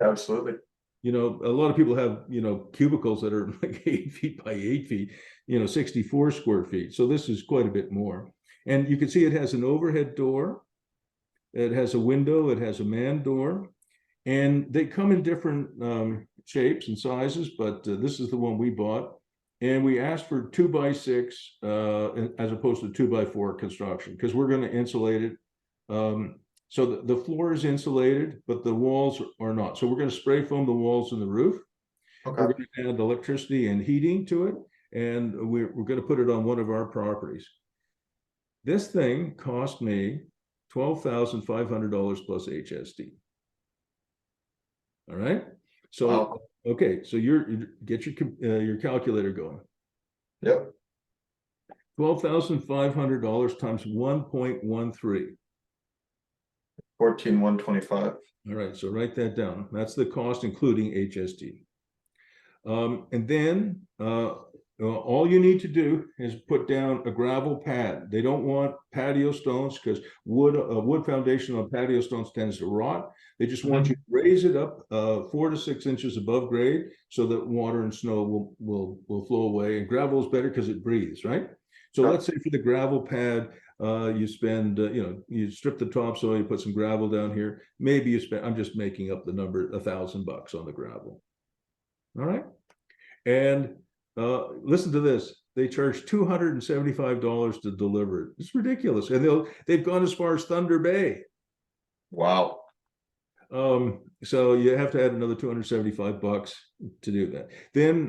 Speaker 2: Absolutely.
Speaker 1: A lot of people have, cubicles that are like 8 feet by 8 feet, 64 square feet. So this is quite a bit more. And you can see it has an overhead door. It has a window. It has a man door. And they come in different shapes and sizes, but this is the one we bought. And we asked for 2x6 as opposed to 2x4 construction, because we're going to insulate it. So the floor is insulated, but the walls are not. So we're going to spray foam the walls and the roof.
Speaker 2: Okay.
Speaker 1: We're going to add electricity and heating to it, and we're going to put it on one of our properties. This thing cost me $12,500 plus HST. All right. So,
Speaker 2: wow.
Speaker 1: Okay. So you get your calculator going.
Speaker 2: Yep.
Speaker 1: $12,500 times 1.13.
Speaker 2: 14,125.
Speaker 1: All right. So write that down. That's the cost, including HST. And then all you need to do is put down a gravel pad. They don't want patio stones, because wood foundation on patio stones tends to rot. They just want you to raise it up 4 to 6 inches above grade, so that water and snow will flow away. And gravel is better because it breathes, right? So let's say for the gravel pad, you spend, you strip the topsoil, you put some gravel down here. Maybe you spend, I'm just making up the number, $1,000 on the gravel. All right. And listen to this. They charge $275 to deliver it. It's ridiculous. And they've gone as far as Thunder Bay.
Speaker 2: Wow.
Speaker 1: So you have to add another $275 to do that. Then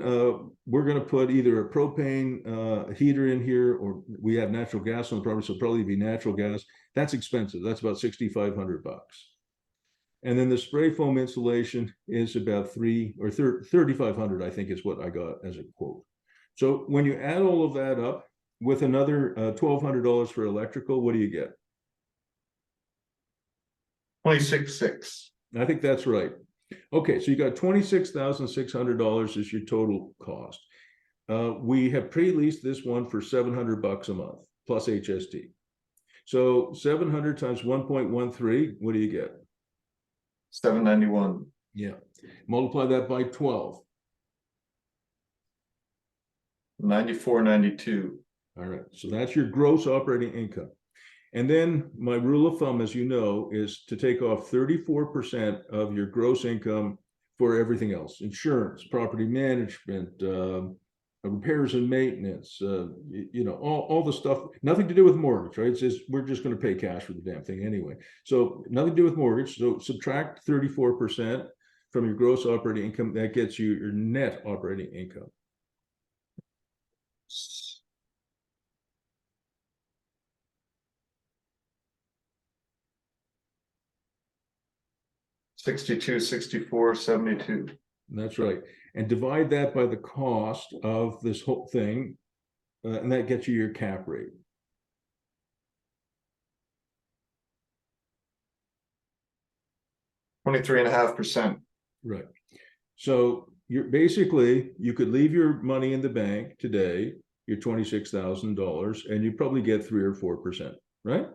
Speaker 1: we're going to put either a propane heater in here, or we have natural gas on the property, so it'll probably be natural gas. That's expensive. That's about $6,500. And then the spray foam insulation is about $3,500, I think is what I got as a quote. So when you add all of that up with another $1,200 for electrical, what do you get?
Speaker 2: 26,600.
Speaker 1: I think that's right. Okay, so you got $26,600 is your total cost. we have pre-leased this one for $700 a month plus HST. So 700 times 1.13, what do you get?
Speaker 2: 791.
Speaker 1: Yeah. Multiply that by 12.
Speaker 2: 94.92.
Speaker 1: All right. So that's your gross operating income. And then my rule of thumb, as you know, is to take off 34% of your gross income for everything else: insurance, property management, repairs and maintenance, you know, all the stuff, nothing to do with mortgage, right? It's just, we're just going to pay cash for the damn thing anyway. So nothing to do with mortgage. So subtract 34% from your gross operating income. That gets you your net operating income.
Speaker 2: $62, $64, $72.
Speaker 1: That's right. And divide that by the cost of this whole thing, and that gets you your cap rate.
Speaker 2: $23.5%.
Speaker 1: Right. So you're basically, you could leave your money in the bank today, your $26,000, and you probably get 3 or 4%, right?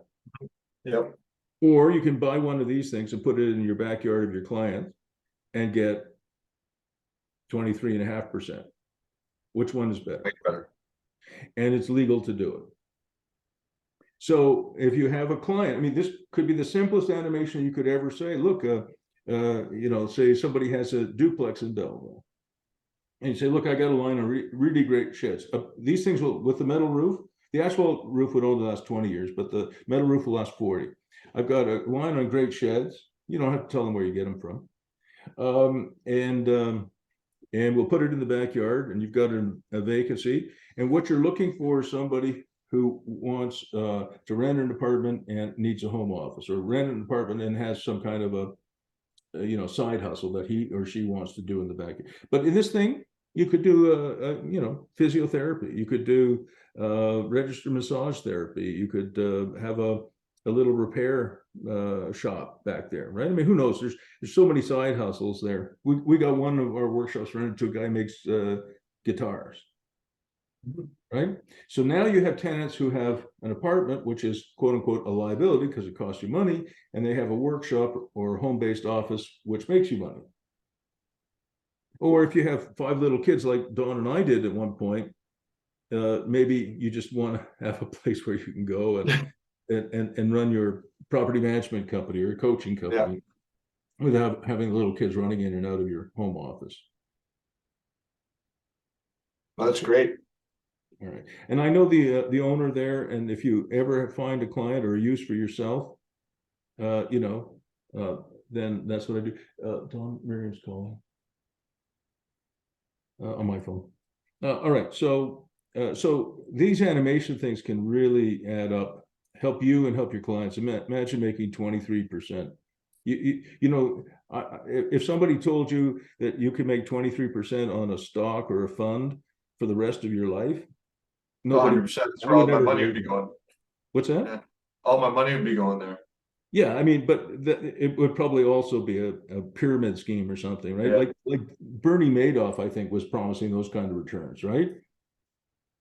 Speaker 2: Yep.
Speaker 1: Or you can buy one of these things and put it in your backyard of your client and get 23.5%. Which one is better?
Speaker 2: Way better.
Speaker 1: And it's legal to do it. So if you have a client, I mean, this could be the simplest animation you could ever say. Look, you know, say somebody has a duplex in Belleville, and you say, look, I got a line of really great sheds. These things will, with the metal roof, the asphalt roof would only last 20 years, but the metal roof will last 40. I've got a line on great sheds. You don't have to tell them where you get them from. And we'll put it in the backyard, and you've got a vacancy. And what you're looking for is somebody who wants to rent an apartment and needs a home office, or rent an apartment and has some kind of a you know, side hustle that he or she wants to do in the backyard. But in this thing, you could do you know, physiotherapy. You could do registered massage therapy. You could have a little repair shop back there, right? I mean, who knows? There's so many side hustles there. We got one of our workshops rented to a guy who makes guitars, right? So now you have tenants who have an apartment, which is quote unquote a liability because it costs you money, and they have a workshop or home-based office, which makes you money. Or if you have 5 little kids like Dawn and I did at one point, maybe you just want to have a place where you can go and run your property management company or a coaching company, yeah, without having little kids running in and out of your home office.
Speaker 2: Well, that's great.
Speaker 1: All right. And I know the owner there, and if you ever find a client or a use for yourself, you know, then that's what I do. Dawn, Miriam's calling on my phone. All right. So these animation things can really add up, help you and help your clients. Imagine making 23%. You know, if somebody told you that you could make 23% on a stock or a fund for the rest of your life,
Speaker 2: 100%. That's where all my money would be going.
Speaker 1: What's that?
Speaker 2: Yeah. All my money would be going there.
Speaker 1: Yeah, I mean, but it would probably also be a pyramid scheme or something, right?
Speaker 2: Yeah.
Speaker 1: Like Bernie Madoff, I think, was promising those kind of returns, right?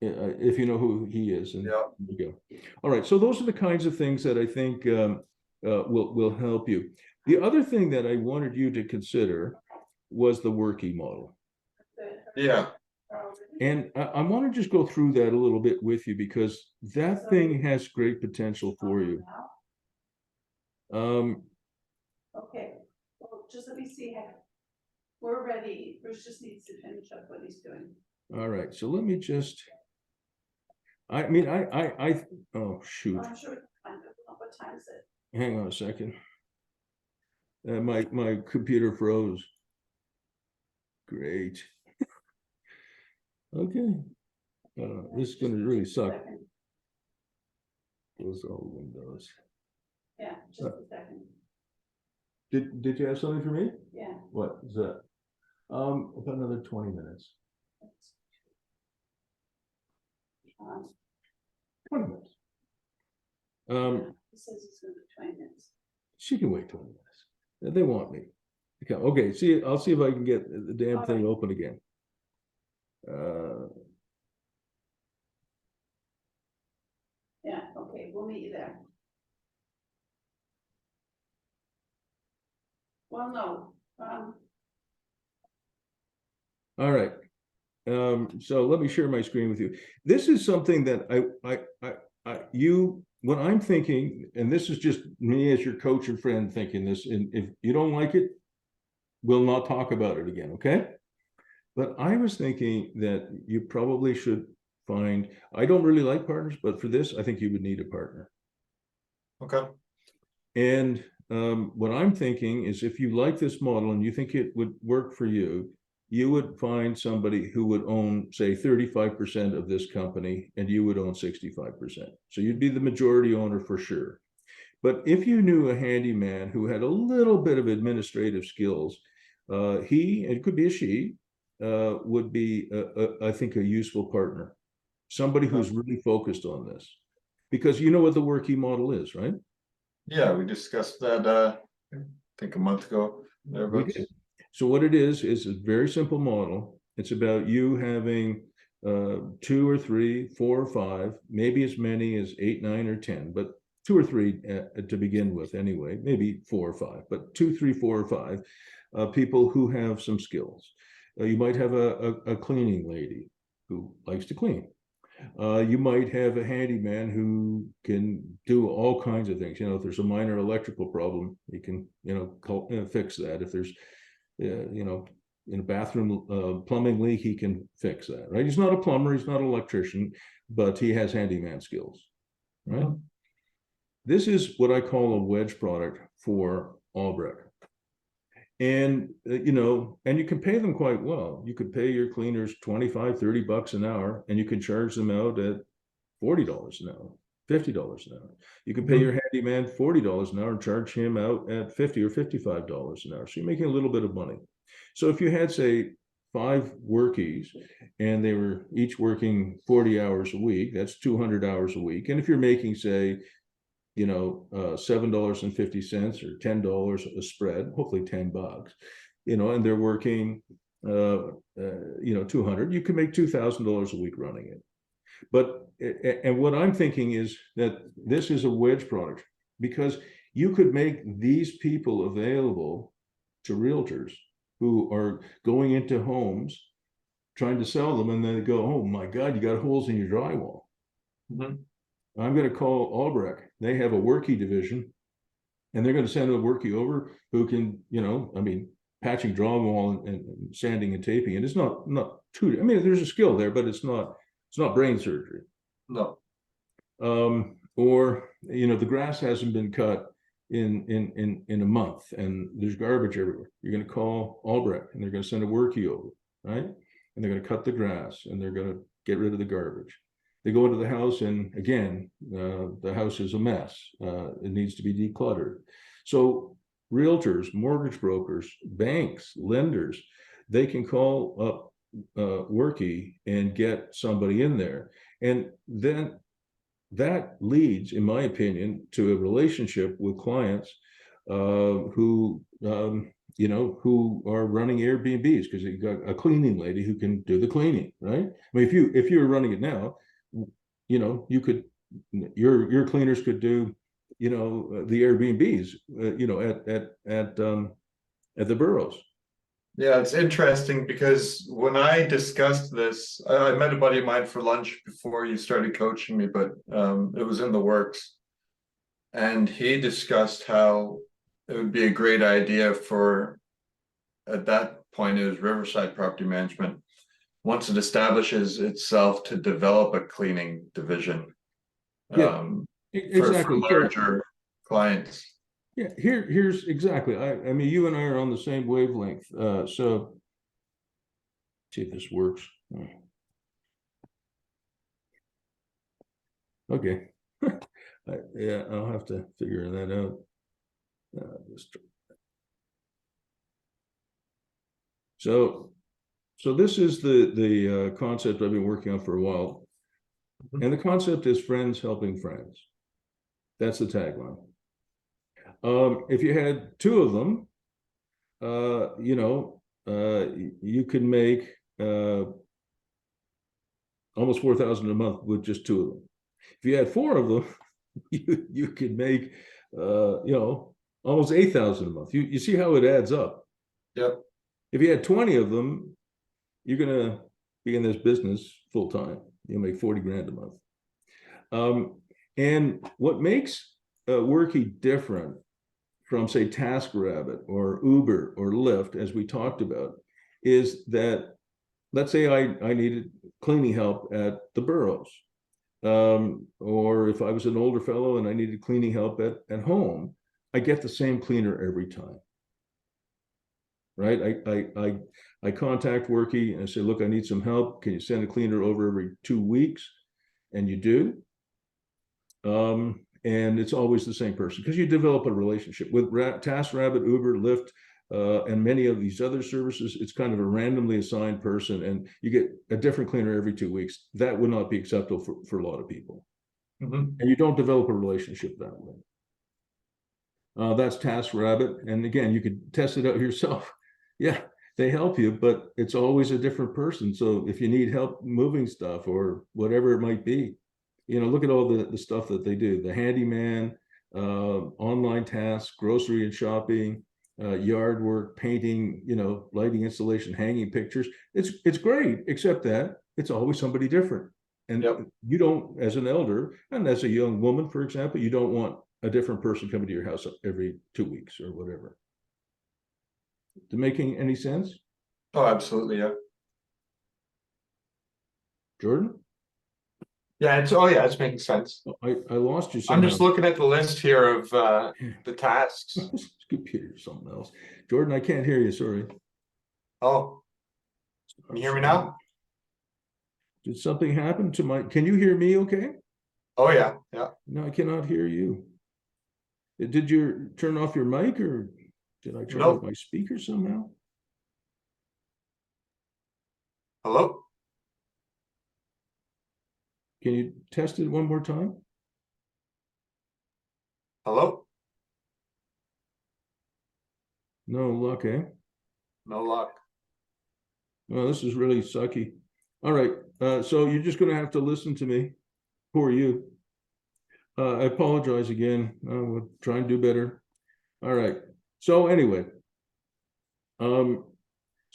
Speaker 1: If you know who he is. And
Speaker 2: yeah,
Speaker 1: there you go. All right, so those are the kinds of things that I think will help you. The other thing that I wanted you to consider was the Workey model.
Speaker 2: Yeah.
Speaker 1: And I want to just go through that a little bit with you, because that thing has great potential for you.
Speaker 3: Okay, well, just let me see how we're ready. Bruce just needs to finish up what he's doing.
Speaker 1: All right, so let me just, I mean, oh, shoot.
Speaker 3: I'm sure we can find it. What time is it?
Speaker 1: Hang on a second. My computer froze. Great. Okay. This is going to really suck. Close all windows.
Speaker 3: Yeah, just a second.
Speaker 1: Did you have something for me?
Speaker 3: Yeah.
Speaker 1: What is that? About another 20 minutes. 20 minutes.
Speaker 3: He says it's going to be 20 minutes.
Speaker 1: She can wait 20 minutes. They want me. Okay, see, I'll see if I can get the damn thing open again.
Speaker 3: Okay, we'll meet you there. Well, no,
Speaker 1: All right. So let me share my screen with you. This is something that when I'm thinking, and this is just me as your coach and friend thinking this, and if you don't like it, we'll not talk about it again, okay? But I was thinking that you probably should find, I don't really like partners, but for this, I think you would need a partner.
Speaker 2: Okay.
Speaker 1: And what I'm thinking is if you like this model and you think it would work for you, you would find somebody who would own, say, 35% of this company, and you would own 65%. So you'd be the majority owner for sure. But if you knew a handyman who had a little bit of administrative skills, he, it could be a she, would be, I think, a useful partner. Somebody who's really focused on this. Because you know what the Workey model is, right?
Speaker 2: Yeah, we discussed that, I think a month ago.
Speaker 1: We did. So what it is a very simple model. It's about you having 2 or 3, 4 or 5, maybe as many as 8, 9, or 10, but 2 or 3 to begin with anyway, maybe 4 or 5, but 2, 3, 4 or 5 people who have some skills. You might have a cleaning lady who likes to clean. You might have a handyman who can do all kinds of things. You know, if there's a minor electrical problem, he can, fix that. If there's, in a bathroom plumbing leak, he can fix that, right? He's not a plumber, he's not an electrician, but he has handyman skills, right? Mm-hmm. This is what I call a wedge product for Albrecht. And, and you can pay them quite well. You could pay your cleaners $25, $30 an hour, and you can charge them out at $40 an hour, $50 an hour. You can pay your handyman $40 an hour and charge him out at $50 or $55 an hour. So you're making a little bit of money. So if you had, say, 5 workies and they were each working 40 hours a week, that's 200 hours a week. And if you're making, say, $7.50 or $10 a spread, hopefully $10, and they're working, 200, you can make $2,000 a week running it. But, and what I'm thinking is that this is a wedge product because you could make these people available to realtors who are going into homes, trying to sell them, and then they go, oh my God, you got holes in your drywall. Mm-hmm. I'm going to call Albrecht. They have a Workey division, and they're going to send a Workey over who can, patching drywall and sanding and taping. And it's not too. I mean, there's a skill there, but it's not brain surgery.
Speaker 2: No.
Speaker 1: Or the grass hasn't been cut in a month, and there's garbage everywhere. You're going to call Albrecht, and they're going to send a Workey over, right? And they're going to cut the grass, and they're going to get rid of the garbage. They go into the house, and again, the house is a mess. It needs to be decluttered. So realtors, mortgage brokers, banks, lenders, they can call up Workey and get somebody in there. And then that leads, in my opinion, to a relationship with clients who are running Airbnbs because you've got a cleaning lady who can do the cleaning, right? I mean, if you were running it now, you could, your cleaners could do, the Airbnbs, at the boroughs.
Speaker 2: Yeah, it's interesting because when I discussed this, I met a buddy of mine for lunch before you started coaching me, but it was in the works. And he discussed how it would be a great idea for, at that point, it was Riverside Property Management, once it establishes itself, to develop a cleaning division.
Speaker 1: Exactly.
Speaker 2: For larger clients.
Speaker 1: Yeah, here's exactly. I mean, you and I are on the same wavelength. So see if this works. Okay. Yeah, I'll have to figure that out. So this is the concept I've been working on for a while. And the concept is friends helping friends. That's the tagline. If you had 2 of them, you could make almost $4,000 a month with just 2 of them. If you had 4 of them, you could make, almost 8,000 a month. You see how it adds up.
Speaker 2: Yep.
Speaker 1: If you had 20 of them, you're gonna be in this business full time. You'll make 40 grand a month. And what makes Workey different from, say, TaskRabbit or Uber or Lyft, as we talked about, is that, let's say I needed cleaning help at the boroughs, or if I was an older fellow and I needed cleaning help at home, I get the same cleaner every time. Right? I contact Workey and I say, look, I need some help. Can you send a cleaner over every 2 weeks? And you do. And it's always the same person, because you develop a relationship with TaskRabbit, Uber, Lyft, and many of these other services. It's kind of a randomly assigned person, and you get a different cleaner every 2 weeks. That would not be acceptable for a lot of people. And you don't develop a relationship that way. That's TaskRabbit. And again, you could test it out yourself. Yeah, they help you, but it's always a different person. So if you need help moving stuff or whatever it might be, look at all the stuff that they do. The handyman, online tasks, grocery and shopping, yard work, painting, lighting installation, hanging pictures. It's great, except that it's always somebody different. And you don't, as an elder and as a young woman, for example, you don't want a different person coming to your house every 2 weeks or whatever. To making any sense?
Speaker 2: Oh, absolutely. Yeah.
Speaker 1: Jordan?
Speaker 2: Yeah. It's making sense.
Speaker 1: I lost you somehow.
Speaker 2: I'm just looking at the list here of the tasks.
Speaker 1: Computer, something else. Jordan, I can't hear you. Sorry.
Speaker 2: Oh, can you hear me now?
Speaker 1: Did something happen to my? Can you hear me? Okay.
Speaker 2: Oh yeah. Yeah.
Speaker 1: No, I cannot hear you. Did you turn off your mic, or did I turn off my speaker somehow?
Speaker 2: Hello?
Speaker 1: Can you test it one more time?
Speaker 2: Hello?
Speaker 1: No luck, eh?
Speaker 2: No luck.
Speaker 1: Well, this is really sucky. All right, so you're just going to have to listen to me. Poor you. I apologize again. We'll try and do better. All right. So anyway, so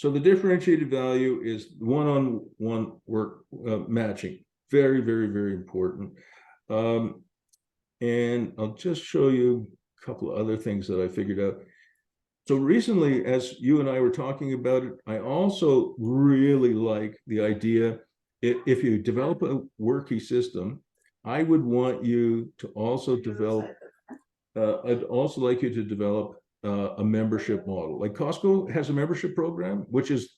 Speaker 1: the differentiated value is one-on-one work matching. Very, very, very important. And I'll just show you a couple of other things that I figured out. So recently, as you and I were talking about it, I also really like the idea, if you develop a Workey system, I would want you to also develop, I'd also like you to develop a membership model. Like Costco has a membership program, which is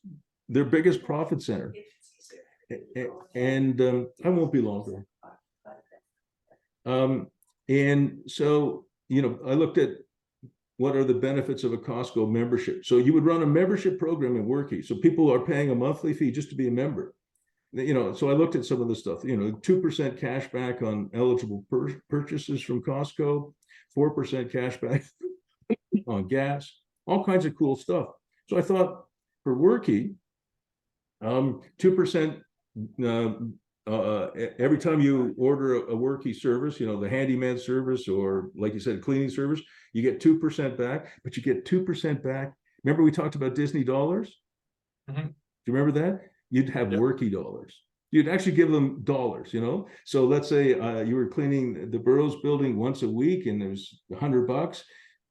Speaker 1: their biggest profit center. And I won't be longer. And so, I looked at what are the benefits of a Costco membership. So you would run a membership program in Workey. So people are paying a monthly fee just to be a member. So I looked at some of the stuff, 2% cash back on eligible purchases from Costco, 4% cash back on gas, all kinds of cool stuff. So I thought for Workey, 2% every time you order a Workey service, the handyman service, or like you said, cleaning service, you get 2% back, but you get 2% back. Remember we talked about Disney dollars? Do you remember that? You'd have Workey dollars. You'd actually give them dollars, So let's say you were cleaning the Burroughs building once a week and there's $100.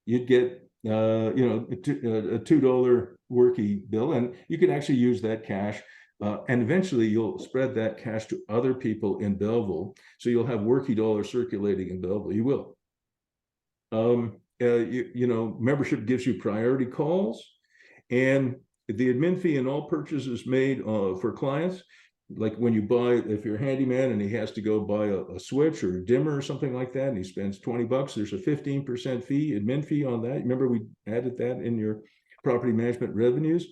Speaker 1: You'd get a $2 Workey bill, and you could actually use that cash. And eventually you'll spread that cash to other people in Belleville. So you'll have Workey dollars circulating in Belleville. You will. Membership gives you priority calls, and the admin fee in all purchases made for clients, like when you buy, if you're a handyman and he has to go buy a switch or a dimmer or something like that, and he spends $20, there's a 15% fee, admin fee on that. Remember we added that in your property management revenues?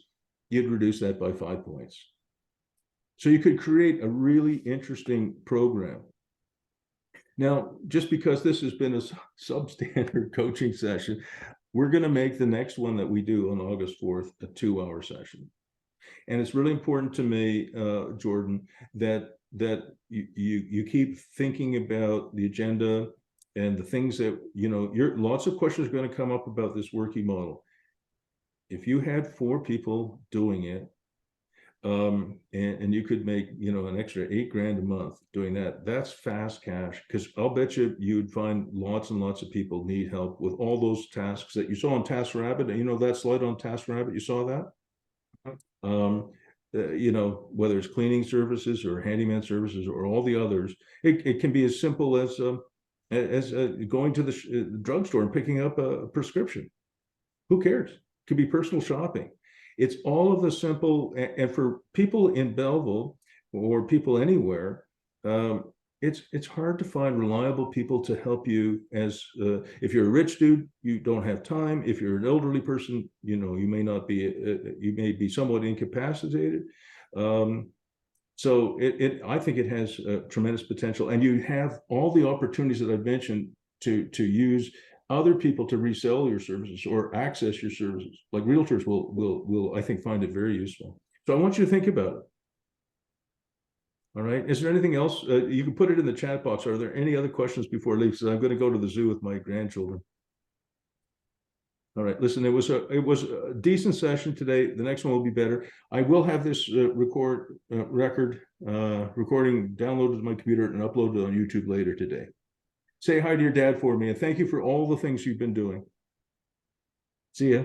Speaker 1: You'd reduce that by 5 points. So you could create a really interesting program. Now, just because this has been a substandard coaching session, we're going to make the next one that we do on August 4th a 2-hour session. And it's really important to me, Jordan, that you keep thinking about the agenda, and the things that, you know, lots of questions are going to come up about this Workey model. If you had 4 people doing it, and you could make, you know, an extra $8,000 a month doing that, that's fast cash, because I'll bet you'd find lots and lots of people need help with all those tasks that you saw on TaskRabbit. You know, that slide on TaskRabbit, you saw that? You know, whether it's cleaning services or handyman services or all the others, it can be as simple as going to the drugstore and picking up a prescription. Who cares? It could be personal shopping. It's all of the simple, and for people in Belleville or people anywhere, it's hard to find reliable people to help you. As if you're a rich dude, you don't have time. If you're an elderly person, you know, you may not be, you may be somewhat incapacitated. So I think it has tremendous potential, and you have all the opportunities that I've mentioned to use other people to resell your services or access your services. Like realtors will I think find it very useful. So I want you to think about it. All right. Is there anything else? You can put it in the chat box. Are there any other questions before I leave? Because I'm going to go to the zoo with my grandchildren. All right. Listen, it was a decent session today. The next one will be better. I will have this recording downloaded to my computer and uploaded on YouTube later today. Say hi to your dad for me, and thank you for all the things you've been doing. See ya.